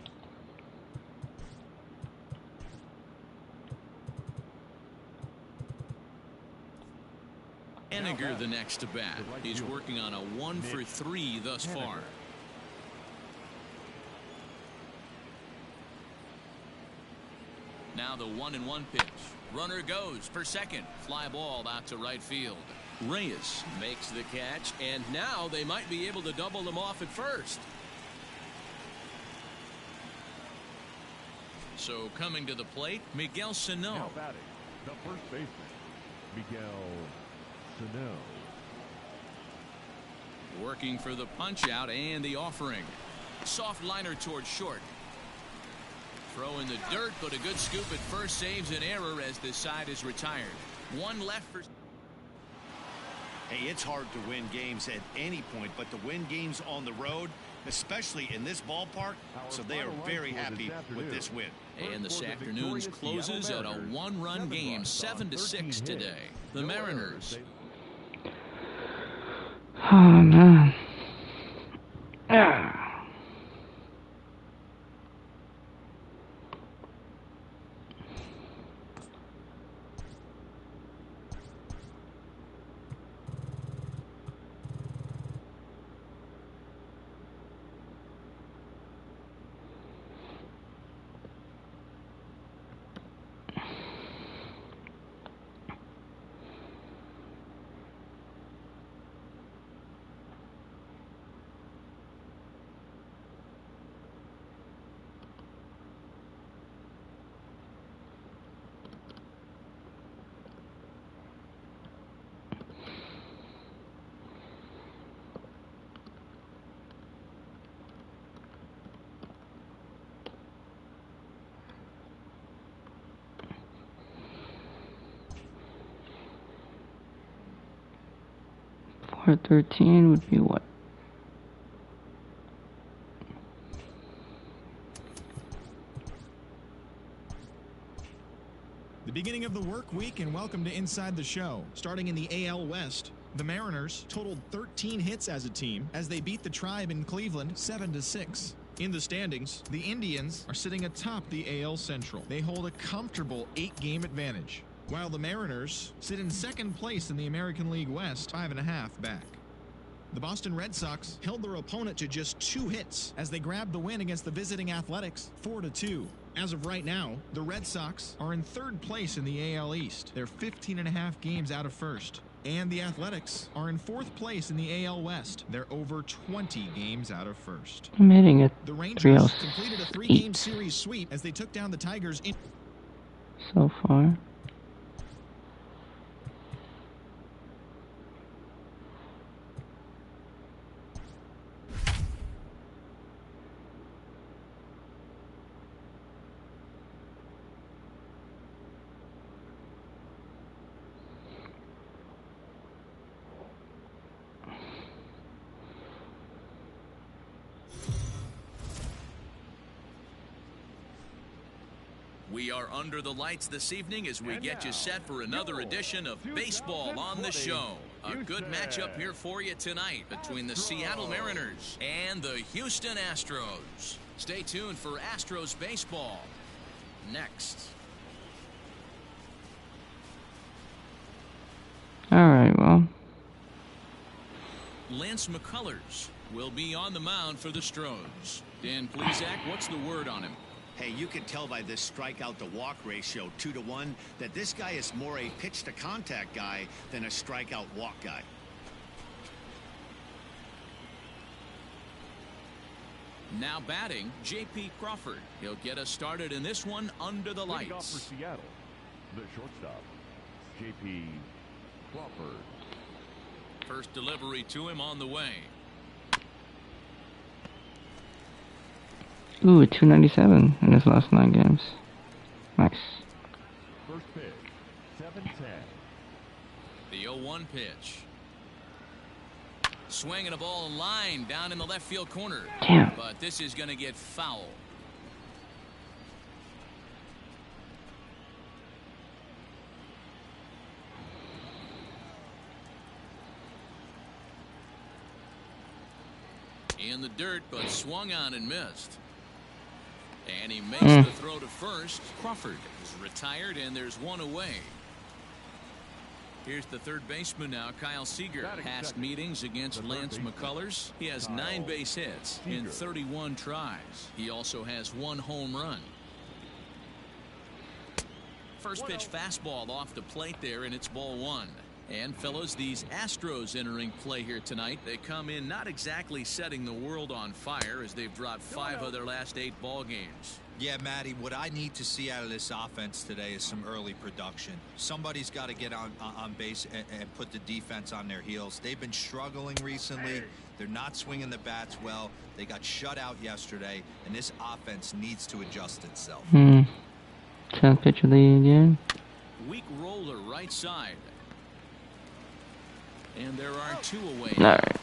Henniger the next to bat. He's working on a 1 for 3 thus far. Now the 1-1 pitch. Runner goes for second. Fly ball out to right field. Reyes makes the catch, and now they might be able to double them off at first. So coming to the plate, Miguel Sano. Now batting, the first baseman, Miguel Sano. Working for the punch out and the offering. Soft liner towards short. Throw in the dirt, but a good scoop at first saves an error as this side is retired. One left for... Hey, it's hard to win games at any point, but to win games on the road, especially in this ballpark, so they are very happy with this win. And this afternoon's closes at a 1-run game, 7-6 today. The Mariners. Oh, man. Ah. Or 13 would be what? The beginning of the work week, and welcome to Inside the Show. Starting in the AL West, the Mariners totaled 13 hits as a team as they beat the Tribe in Cleveland 7-6. In the standings, the Indians are sitting atop the AL Central. They hold a comfortable 8-game advantage, while the Mariners sit in second place in the American League West, 5.5 back. The Boston Red Sox held their opponent to just 2 hits as they grabbed the win against the visiting Athletics 4-2. As of right now, the Red Sox are in third place in the AL East. They're 15.5 games out of first. And the Athletics are in fourth place in the AL West. They're over 20 games out of first. I'm hitting it. The Rangers completed a 3-game series sweep as they took down the Tigers in so far. We are under the lights this evening as we get you set for another edition of Baseball on the Show. A good matchup here for you tonight between the Seattle Mariners and the Houston Astros. Stay tuned for Astros baseball next. All right, well. Lance McCullers will be on the mound for the Stros. Dan Plesac, what's the word on him? Hey, you can tell by this strikeout to walk ratio 2-to-1 that this guy is more a pitch to contact guy than a strikeout walk guy. Now batting, J.P. Crawford. He'll get us started in this one under the Leading off lights. for Seattle, the shortstop, J.P. Crawford. First delivery to him on the way. Ooh, 297 in his last 9 games. Nice. First pitch, 7-10. The 0-1 pitch. Swinging a ball in line down in the left field corner. Damn. But this is going to get foul. In the dirt, but swung on and missed. And he makes the throw to first. Crawford is retired, and there's one away. Here's the third baseman now, Kyle Seager. Past meetings against Lance McCullers. He has 9 base hits in 31 tries. He also has 1 home run. First pitch fastball off the plate there, and it's ball 1. And fellas, these Astros entering play here tonight. They come in not exactly setting the world on fire as they've dropped 5 of their last 8 ball games. Yeah, Matty, what I need to see out of this offense today is some early production. Somebody's got to get on base and put the defense on their heels. They've been struggling recently. They're not swinging the bats well. They got shut out yesterday, and this offense needs to adjust itself. 10th pitch of the game. Weak roller right side. And there are 2 away. All right.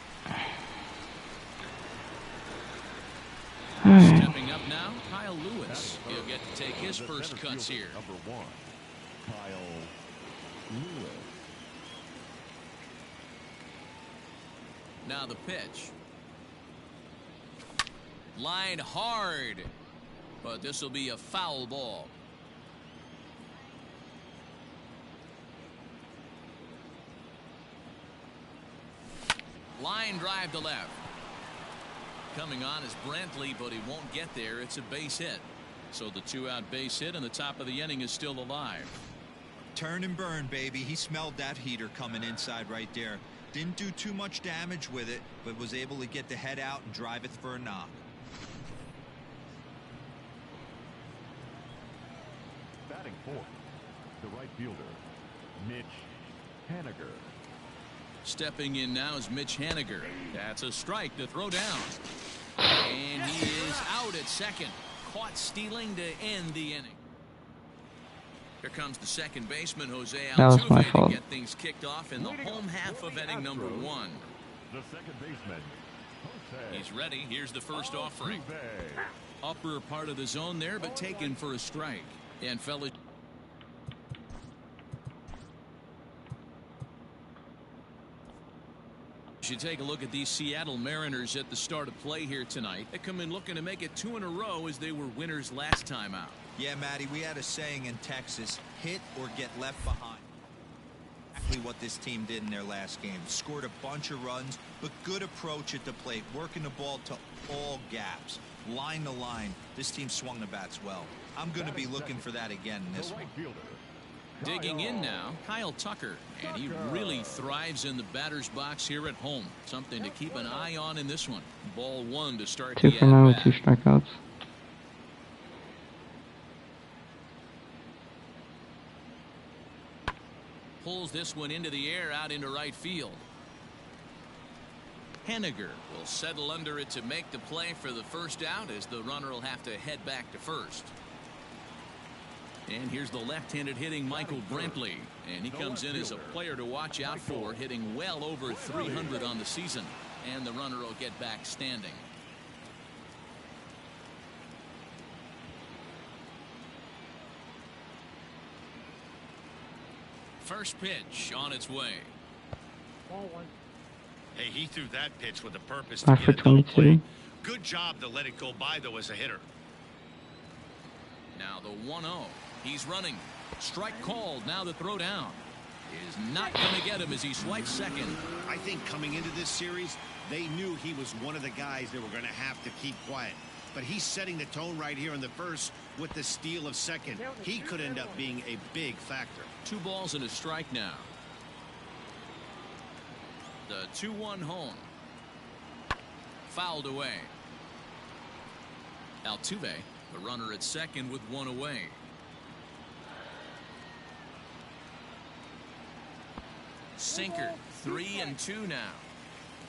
Stepping up now, Kyle Lewis. He'll get to take his first cuts here. Number 1, Kyle Lewis. Now the pitch. Line hard. But this will be a foul ball. Line drive to left. Coming on is Brantley, but he won't get there. It's a base hit. So the 2-out base hit, and the top of the inning is still alive. Turn and burn, baby. He smelled that heater coming inside right there. Didn't do too much damage with it, but was able to get the head out and drive it for a knock. Batting 4th, the right fielder, Mitch Haniger. Stepping in now is Mitch Haniger. That's a strike to throw down. And he is out at second. Caught stealing to end the inning. Here comes the second baseman, Jose Altuve, to get things kicked off in the home half of inning number 1. The second baseman, Jose. He's ready. Here's the first offering. Upper part of the zone there, but taken for a strike. And fellas, you take a look at these Seattle Mariners at the start of play here tonight. They come in looking to make it 2 in a row as they were winners last time out. Yeah, Matty, we had a saying in Texas, hit or get left behind. Exactly what this team did in their last game. Scored a bunch of runs, but good approach at the plate, working the ball to all gaps. Line to line, this team swung the bats well. I'm going to be looking for that again in this one. Digging in now, Kyle Tucker, and he really thrives in the batter's box here at home. Something to keep an eye on in this one. Ball 1 to start 2 the for 9 with at-bat. 2 strikeouts. Pulls this one into the air out into right field. Haniger will settle under it to make the play for the first out as the runner will have to head back to first. And here's the left-handed hitting Michael Brantley, and he comes in as a player to watch out for, hitting well over 300 on the season, and the runner will get back standing. First pitch on its way. Ball 1. Hey, he threw that pitch with a purpose to 5 get for a double 22. play. Good job to let it go by, though, as a hitter. Now the 1-0. He's running. Strike called. Now the throw down is not going to get him as he swipes second. I think coming into this series, they knew he was one of the guys they were going to have to keep quiet. But he's setting the tone right here in the first with the steal of second. He could end up being a big factor. 2 balls and a strike now. The 2-1 home. Fouled away. Altuve, the runner at second with 1 away. Sinker, 3-2 now.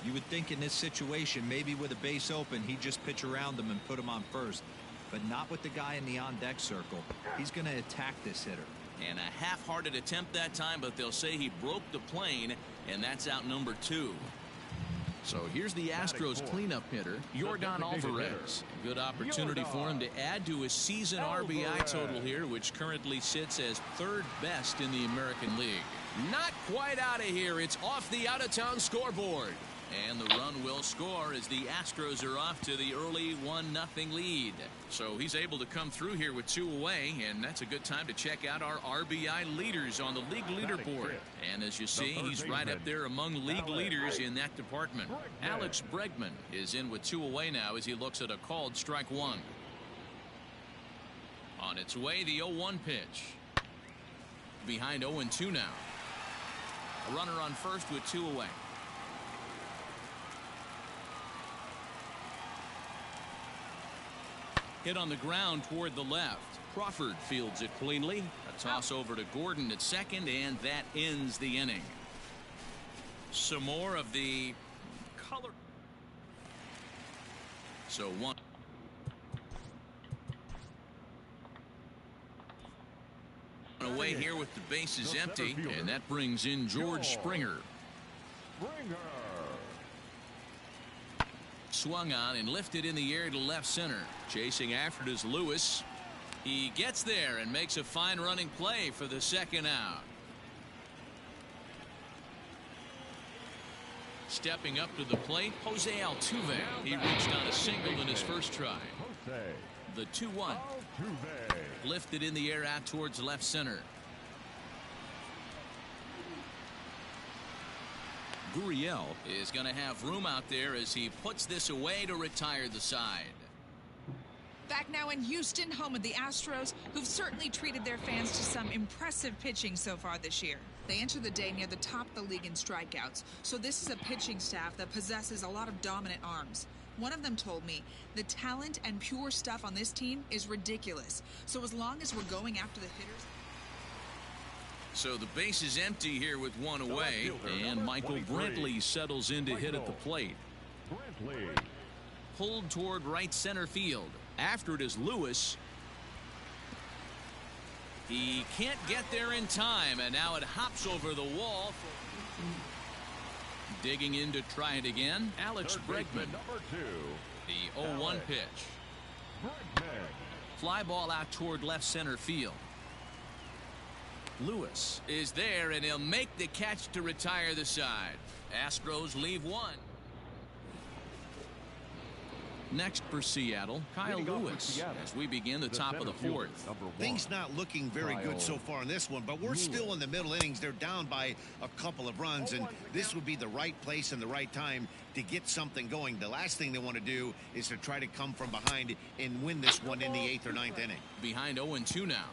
You would think in this situation, maybe with a base open, he'd just pitch around him and put him on first. But not with the guy in the on-deck circle. He's going to attack this hitter. And a half-hearted attempt that time, but they'll say he broke the plane, and that's out number 2. So here's the Astros cleanup hitter, Yordan Alvarez. Good opportunity for him to add to his season RBI total here, which currently sits as 3rd best in the American League. Not quite out of here. It's off the out-of-town scoreboard. And the run will score as the Astros are off to the early 1-0 lead. So he's able to come through here with 2 away, and that's a good time to check out our RBI leaders on the league leaderboard. And as you see, he's right up there among league leaders in that department. Alex Bregman is in with 2 away now as he looks at a called strike 1. On its way, the 0-1 pitch. Behind 0-2 now. A runner on first with 2 away. Hit on the ground toward the left. Crawford fields it cleanly. A toss over to Gordon at second, and that ends the inning. Some more of the color. So one away here with the bases empty, and that brings in George Springer. Swung on and lifted in the air to left center. Chasing after it is Lewis. He gets there and makes a fine running play for the second out. Stepping up to the plate, Jose Altuve. He reached on a single in his first try. The 2-1. Lifted in the air out towards left center. Gurriel is going to have room out there as he puts this away to retire the side. Back now in Houston, home of the Astros, who've certainly treated their fans to some impressive pitching so far this year. They enter the day near the top of the league in strikeouts, so this is a pitching staff that possesses a lot of dominant arms. One of them told me the talent and pure stuff on this team is ridiculous. So as long as we're going after the hitters. So the base is empty here with 1 away, and Michael Brantley settles in to hit at the plate. Pulled toward right center field. After it is Lewis. He can't get there in time, and now it hops over the wall. Digging in to try it again, Alex Bregman. The 0-1 pitch. Fly ball out toward left center field. Lewis is there, and he'll make the catch to retire the side. Astros leave 1. Next for Seattle, Kyle Lewis, as we begin the top of the 4th. Things not looking very good so far in this one, but we're still in the middle innings. They're down by a couple of runs, and this would be the right place and the right time to get something going. The last thing they want to do is to try to come from behind and win this one in the 8th or 9th inning. Behind 0-2 now.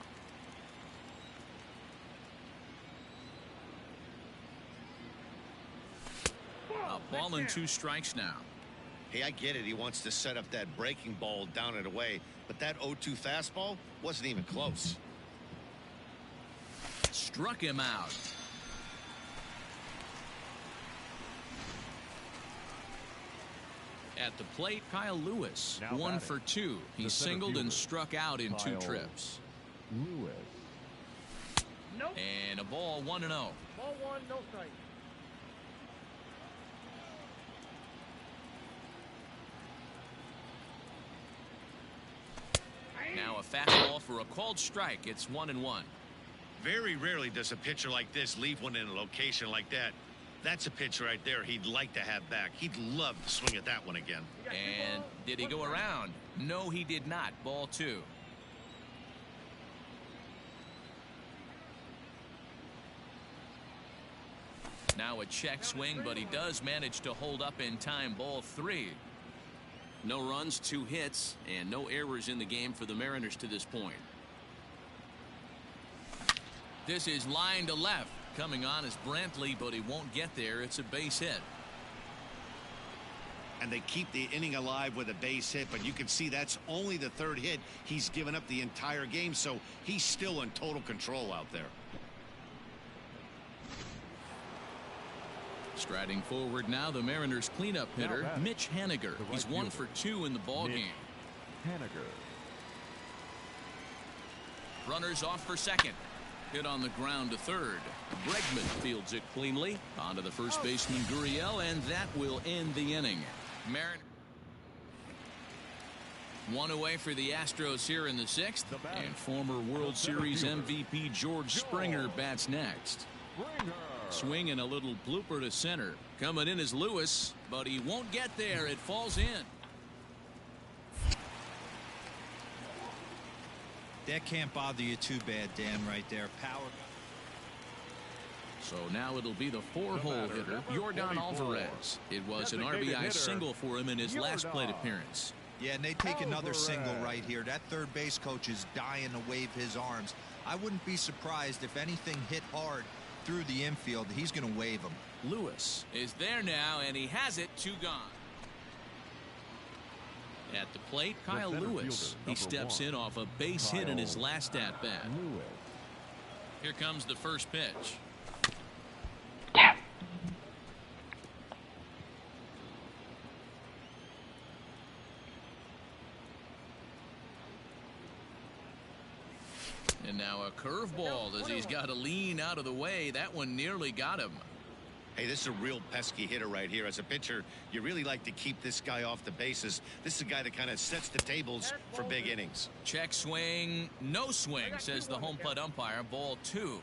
A ball and 2 strikes now. Hey, I get it. He wants to set up that breaking ball down and away, but that 0-2 fastball wasn't even close. Struck him out. At the plate, Kyle Lewis, 1 for 2. He singled and struck out in 2 trips. And a ball 1-0. Ball 1, no strike. Now a fastball for a called strike. It's 1-1. Very rarely does a pitcher like this leave one in a location like that. That's a pitch right there he'd like to have back. He'd love to swing at that one again. And did he go around? No, he did not. Ball 2. Now a check swing, but he does manage to hold up in time. Ball 3. No runs, 2 hits, and no errors in the game for the Mariners to this point. This is line to left. Coming on is Brantley, but he won't get there. It's a base hit. And they keep the inning alive with a base hit, but you can see that's only the 3rd hit he's given up the entire game, so he's still in total control out there. Striding forward now, the Mariners cleanup hitter, Mitch Haniger. He's 1 for 2 in the ballgame. Runners off for second. Hit on the ground to third. Bregman fields it cleanly. On to the first baseman, Gurriel, and that will end the inning. Mariners 1 away for the Astros here in the 6th. And former World Series MVP George Springer bats next. Swing and a little blooper to center. Coming in is Lewis, but but he won't get there. It falls in. That can't bother you too bad, Dan, right there. Power. So now it'll be the 4-hole hitter, Yordan Alvarez. It was an RBI single for him in his last plate appearance. Yeah, and they take another single right here. That third base coach is dying to wave his arms. I wouldn't be surprised if anything hit hard through the infield. He's going to wave them. Lewis is there now, and he has it. 2 gone. At the plate, Kyle Lewis. He steps in off a base hit in his last at-bat. Here comes the first pitch. And now a curveball as he's got to lean out of the way. That one nearly got him. Hey, this is a real pesky hitter right here. As a pitcher, you really like to keep this guy off the bases. This is a guy that kind of sets the tables for big innings. Check swing, no swing, says the home plate umpire. Ball 2.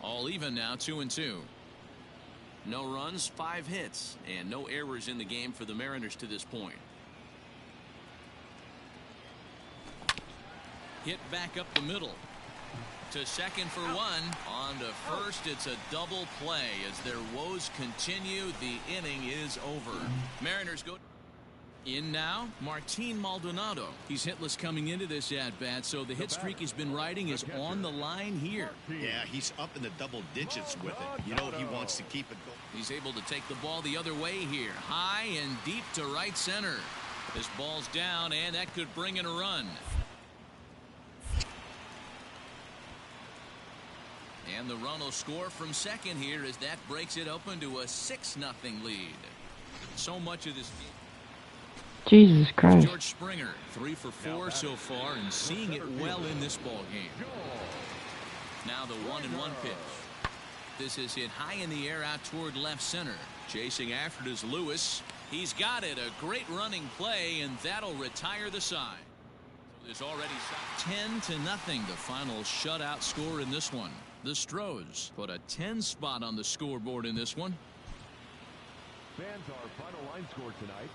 All even now, 2-2. No runs, 5 hits, and no errors in the game for the Mariners to this point. Hit back up the middle. To second for 1. On to first, it's a double play as their woes continue. The inning is over. Mariners go in now. Martin Maldonado. He's hitless coming into this at-bat, so the hit streak he's been riding is on the line here. Yeah, he's up in the double digits with it. You know he wants to keep it going. He's able to take the ball the other way here. High and deep to right center. This ball's down, and that could bring in a run. And the run will score from second here as that breaks it open to a 6-0 lead. So much of this game. Jesus Christ. George Springer, 3 for 4 so far, and seeing it well in this ball game. Now the 1-1 pitch. This is hit high in the air out toward left center. Chasing after it is Lewis. He's got it. A great running play, and that'll retire the side. So there's already 10-0, the final shutout score in this one. The Stros put a 10 spot on the scoreboard in this one. Fans, our final line score tonight.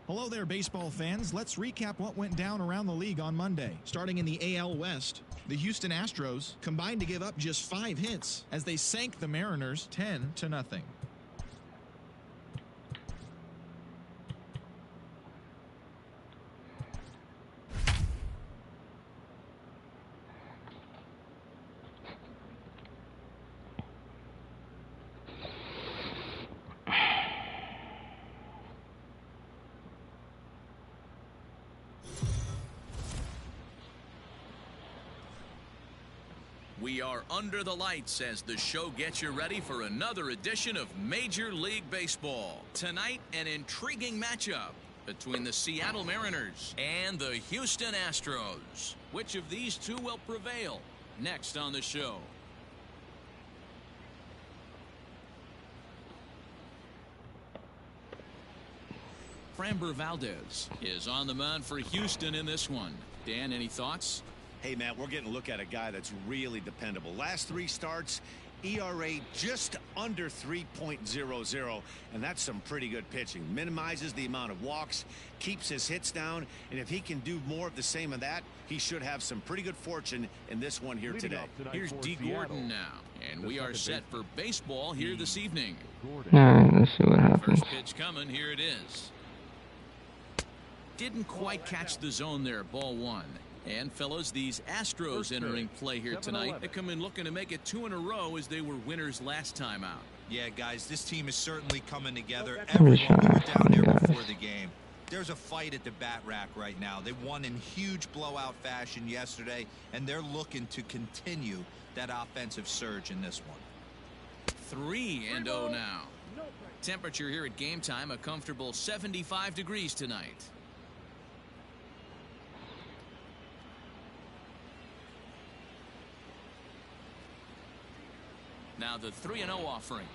Hello there, baseball fans. Let's recap what went down around the league on Monday. Starting in the AL West, the Houston Astros combined to give up just 5 hits as they sank the Mariners 10-0. We are under the lights as the show gets you ready for another edition of Major League Baseball. Tonight, an intriguing matchup between the Seattle Mariners and the Houston Astros. Which of these two will prevail? Next on the show. Framber Valdez is on the mound for Houston in this one. Dan, any thoughts? Hey, Matt, we're getting a look at a guy that's really dependable. Last 3 starts, ERA just under 3.00, and that's some pretty good pitching. Minimizes the amount of walks, keeps his hits down, and if he can do more of the same of that, he should have some pretty good fortune in this one here today. Here's D. Gordon now, and we are set for baseball here this evening. Alright, let's see what happens. First pitch coming, here it is. Didn't quite catch the zone there, ball 1. And fellas, these Astros entering play here tonight. They come in looking to make it 2 in a row as they were winners last time out. Yeah, guys, this team is certainly coming together. Everyone who was down there before the game. There's a fight at the bat rack right now. They won in huge blowout fashion yesterday, and they're looking to continue that offensive surge in this one. 3-0 now. Temperature here at game time, a comfortable 75 degrees tonight. Now the 3-0 offering.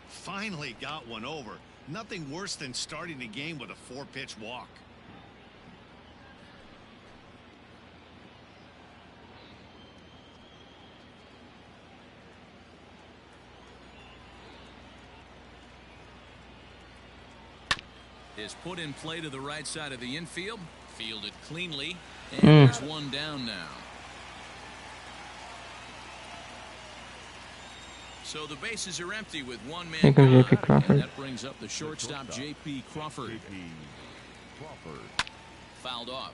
Finally got one over. Nothing worse than starting the game with a 4-pitch walk. Is put in play to the right side of the infield. Fielded cleanly. And there's one down now. So the bases are empty with one man. Here comes J.P. Crawford. And that brings up the shortstop, J.P. Crawford. Fouled off.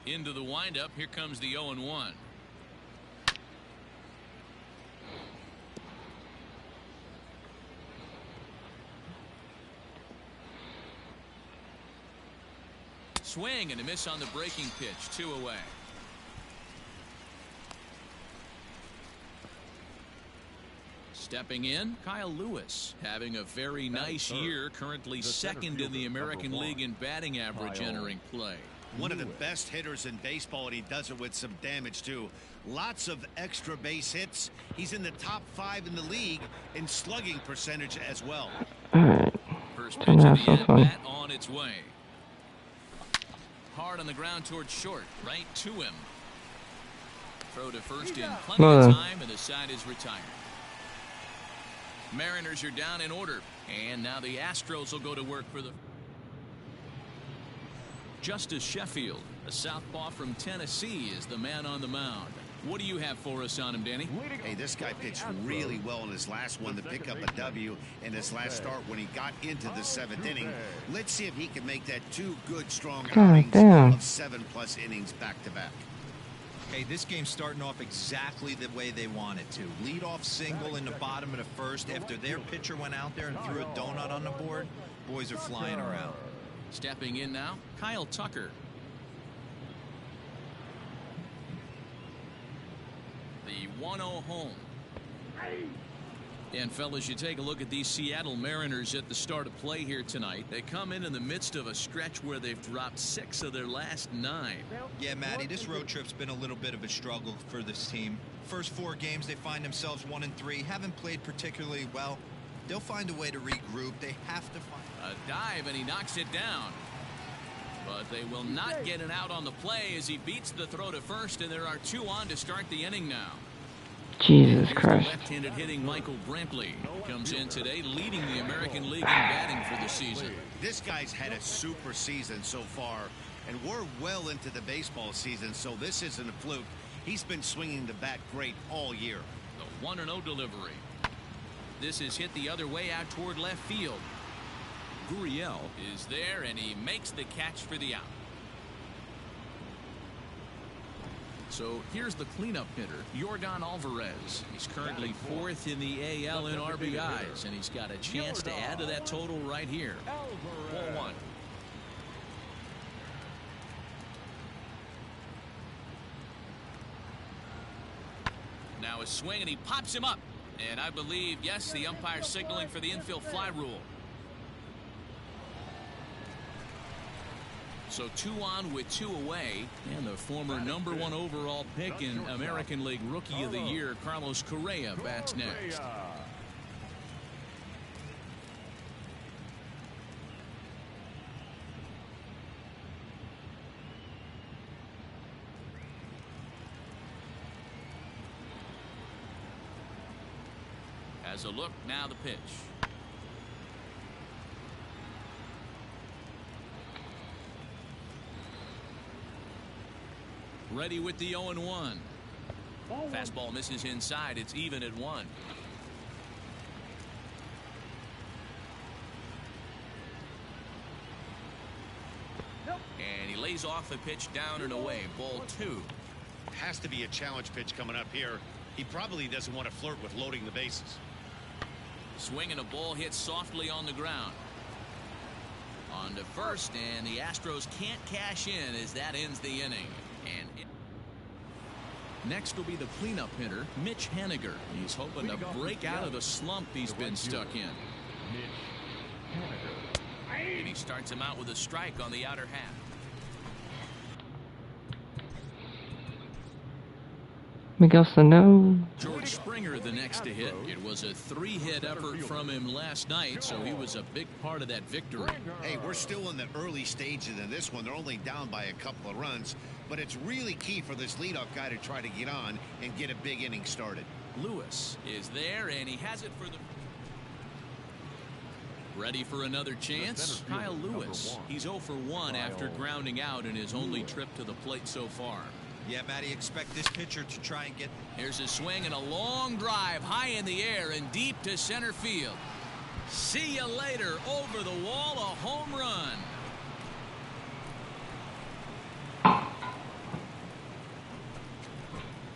Into the windup. Here comes the 0-1. Swing and a miss on the breaking pitch. 2 away. Stepping in, Kyle Lewis, having a very nice year, currently second in the American League in batting average entering play. One of the best hitters in baseball, and he does it with some damage too. Lots of extra base hits. He's in the top 5 in the league in slugging percentage as well. Alright. First pitch of the at-bat on its way. Hard on the ground towards short, right to him. Throw to first in plenty of time, and the side is retired. Mariners are down in order, and now the Astros will go to work for the Justice Sheffield, a southpaw from Tennessee, is the man on the mound. What do you have for us on him, Danny? Hey, this guy pitched really well in his last one to pick up a W in his last start when he got into the 7th inning. Let's see if he can make that 2 good, strong outings of 7+ innings back-to-back. Hey, this game's starting off exactly the way they want it to. Lead-off single in the bottom of the first after their pitcher went out there and threw a donut on the board. Boys are flying around. Stepping in now, Kyle Tucker. The 1-0 home. And fellas, you take a look at these Seattle Mariners at the start of play here tonight. They come in the midst of a stretch where they've dropped 6 of their last 9. Yeah, Matty, this road trip's been a little bit of a struggle for this team. First 4 games, they find themselves 1-3. Haven't played particularly well. They'll find a way to regroup. They have to find a dive, and he knocks it down. But they will not get it out on the play as he beats the throw to first, and there are 2 on to start the inning now. Jesus Christ. Left-handed hitting Michael Brantley comes in today, leading the American League in batting for the season. This guy's had a super season so far, and we're well into the baseball season, so this isn't a fluke. He's been swinging the bat great all year. The 1-0 delivery. This is hit the other way out toward left field. Gurriel is there, and he makes the catch for the out. So here's the cleanup hitter, Yordan Alvarez. He's currently 4th in the AL in RBIs, and he's got a chance to add to that total right here. Ball 1. Now a swing, and he pops him up. And I believe, yes, the umpire signaling for the infield fly rule. So 2 on with 2 away, and the former #1 overall pick in American League Rookie of the Year, Carlos Correa, bats next. As a look, now the pitch. Ready with the 0-1. Fastball misses inside. It's even at 1. And he lays off the pitch down and away. Ball 2. Has to be a challenge pitch coming up here. He probably doesn't want to flirt with loading the bases. Swing and a ball hit softly on the ground. On to first, and the Astros can't cash in as that ends the inning. And next will be the cleanup hitter, Mitch Haniger. He's hoping to break out of the slump he's been stuck in. Mitch Haniger. And he starts him out with a strike on the outer half. Miguel Sano. George Springer the next to hit. It was a 3-hit effort from him last night, so he was a big part of that victory. Hey, we're still in the early stages of this one. They're only down by a couple of runs, but it's really key for this leadoff guy to try to get on and get a big inning started. Lewis is there, and he has it for the... Ready for another chance? Kyle Lewis. He's 0 for 1 after grounding out in his only trip to the plate so far. Yeah, Matty, expect this pitcher to try and get... Here's a swing and a long drive high in the air and deep to center field. See you later. Over the wall, a home run.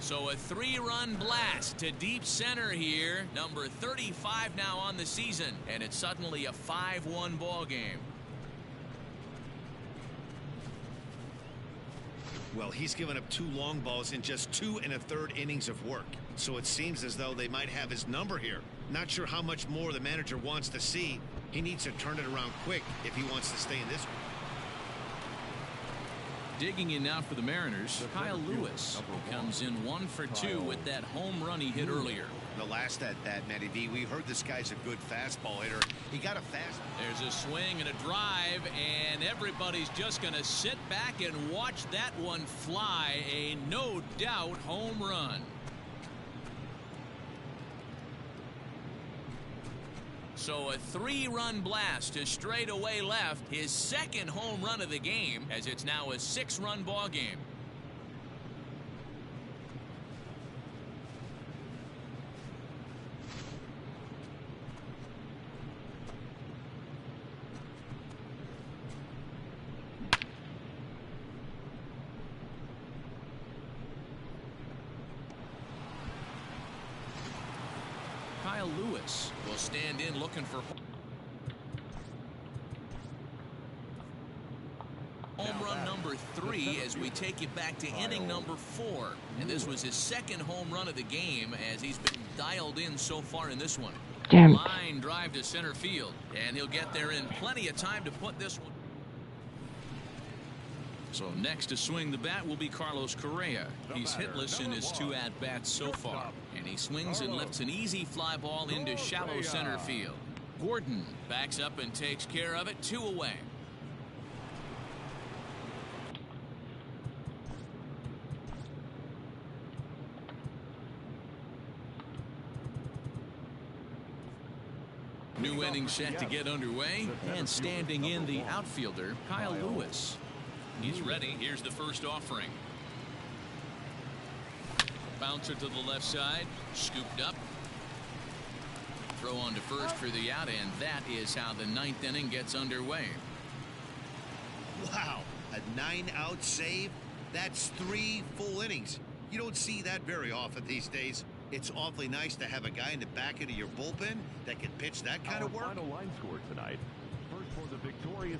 So a 3-run blast to deep center here. Number 35 now on the season, and it's suddenly a 5-1 ball game. Well, he's given up 2 long balls in just 2 1/3 innings of work. So it seems as though they might have his number here. Not sure how much more the manager wants to see. He needs to turn it around quick if he wants to stay in this one. Digging in now for the Mariners, Kyle Lewis, who comes in 1 for 2 with that home run he hit earlier. The last at bat, Matty V, we heard this guy's a good fastball hitter. He got a fast. There's a swing and a drive, and everybody's just going to sit back and watch that one fly. A no doubt home run. So a 3-run blast to straightaway left, his second home run of the game, as it's now a 6-run ball game. Kyle Lewis will stand in looking for home run number 3 as we take you back to inning number 4. And this was his second home run of the game as he's been dialed in so far in this one. Damn. Line drive to center field, and he'll get there in plenty of time to put this one. So next to swing the bat will be Carlos Correa. He's hitless in his 2 at-bats so far. And he swings and lifts an easy fly ball into shallow center field. Gordon backs up and takes care of it. 2 away. New inning set to get underway. And standing in the outfielder, Kyle Lewis. He's ready. Here's the first offering. Bouncer to the left side. Scooped up. Throw on to first for the out, and that is how the 9th inning gets underway. Wow, a 9-out save? That's 3 full innings. You don't see that very often these days. It's awfully nice to have a guy in the back end of your bullpen that can pitch that kind of work. Final line score tonight. First for the victorious.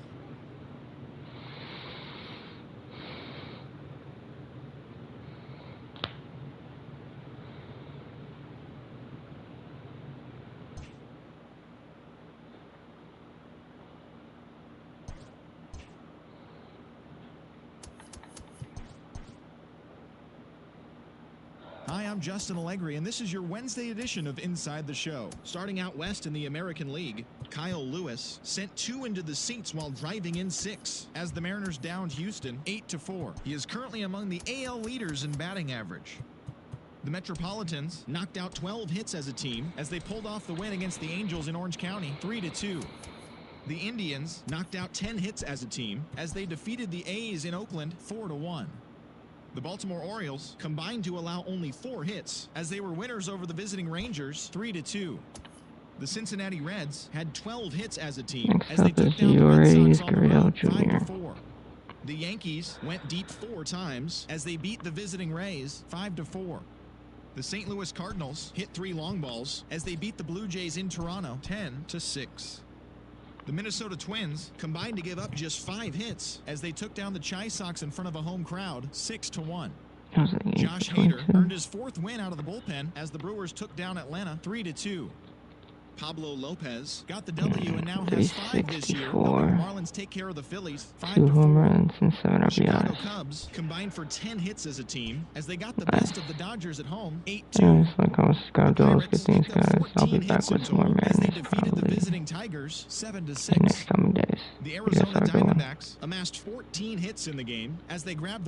Hi, I'm Justin Allegri, and this is your Wednesday edition of Inside the Show. Starting out west in the American League, Kyle Lewis sent 2 into the seats while driving in 6 as the Mariners downed Houston 8-4. He is currently among the AL leaders in batting average. The Metropolitans knocked out 12 hits as a team as they pulled off the win against the Angels in Orange County 3-2. The Indians knocked out 10 hits as a team as they defeated the A's in Oakland 4-1. The Baltimore Orioles combined to allow only 4 hits as they were winners over the visiting Rangers 3-2. The Cincinnati Reds had 12 hits as a team as they took down the Red Sox on the road 5-4. The Yankees went deep 4 times as they beat the visiting Rays 5-4. The St. Louis Cardinals hit 3 long balls as they beat the Blue Jays in Toronto 10-6. The Minnesota Twins combined to give up just 5 hits as they took down the Chi Sox in front of a home crowd 6-1. Josh Hader earned his 4th win out of the bullpen as the Brewers took down Atlanta 3-2. Pablo Lopez got the W and now has 5 this year, helping the Marlins take care of the Phillies 2 home 5-4. runs and 7 Chicago RBIs. Cubs combined for 10 hits as a team as they got the best of the Dodgers at home, 8-2. Anyways, like, comment, subscribe, do all those good Pirates things, picked up guys. I'll be 14 back hits in with some more total as they madness defeated the probably visiting Tigers in the 7-6. next coming days. The You guys Arizona have a good one. Diamondbacks amassed 14 hits in the game as they grabbed the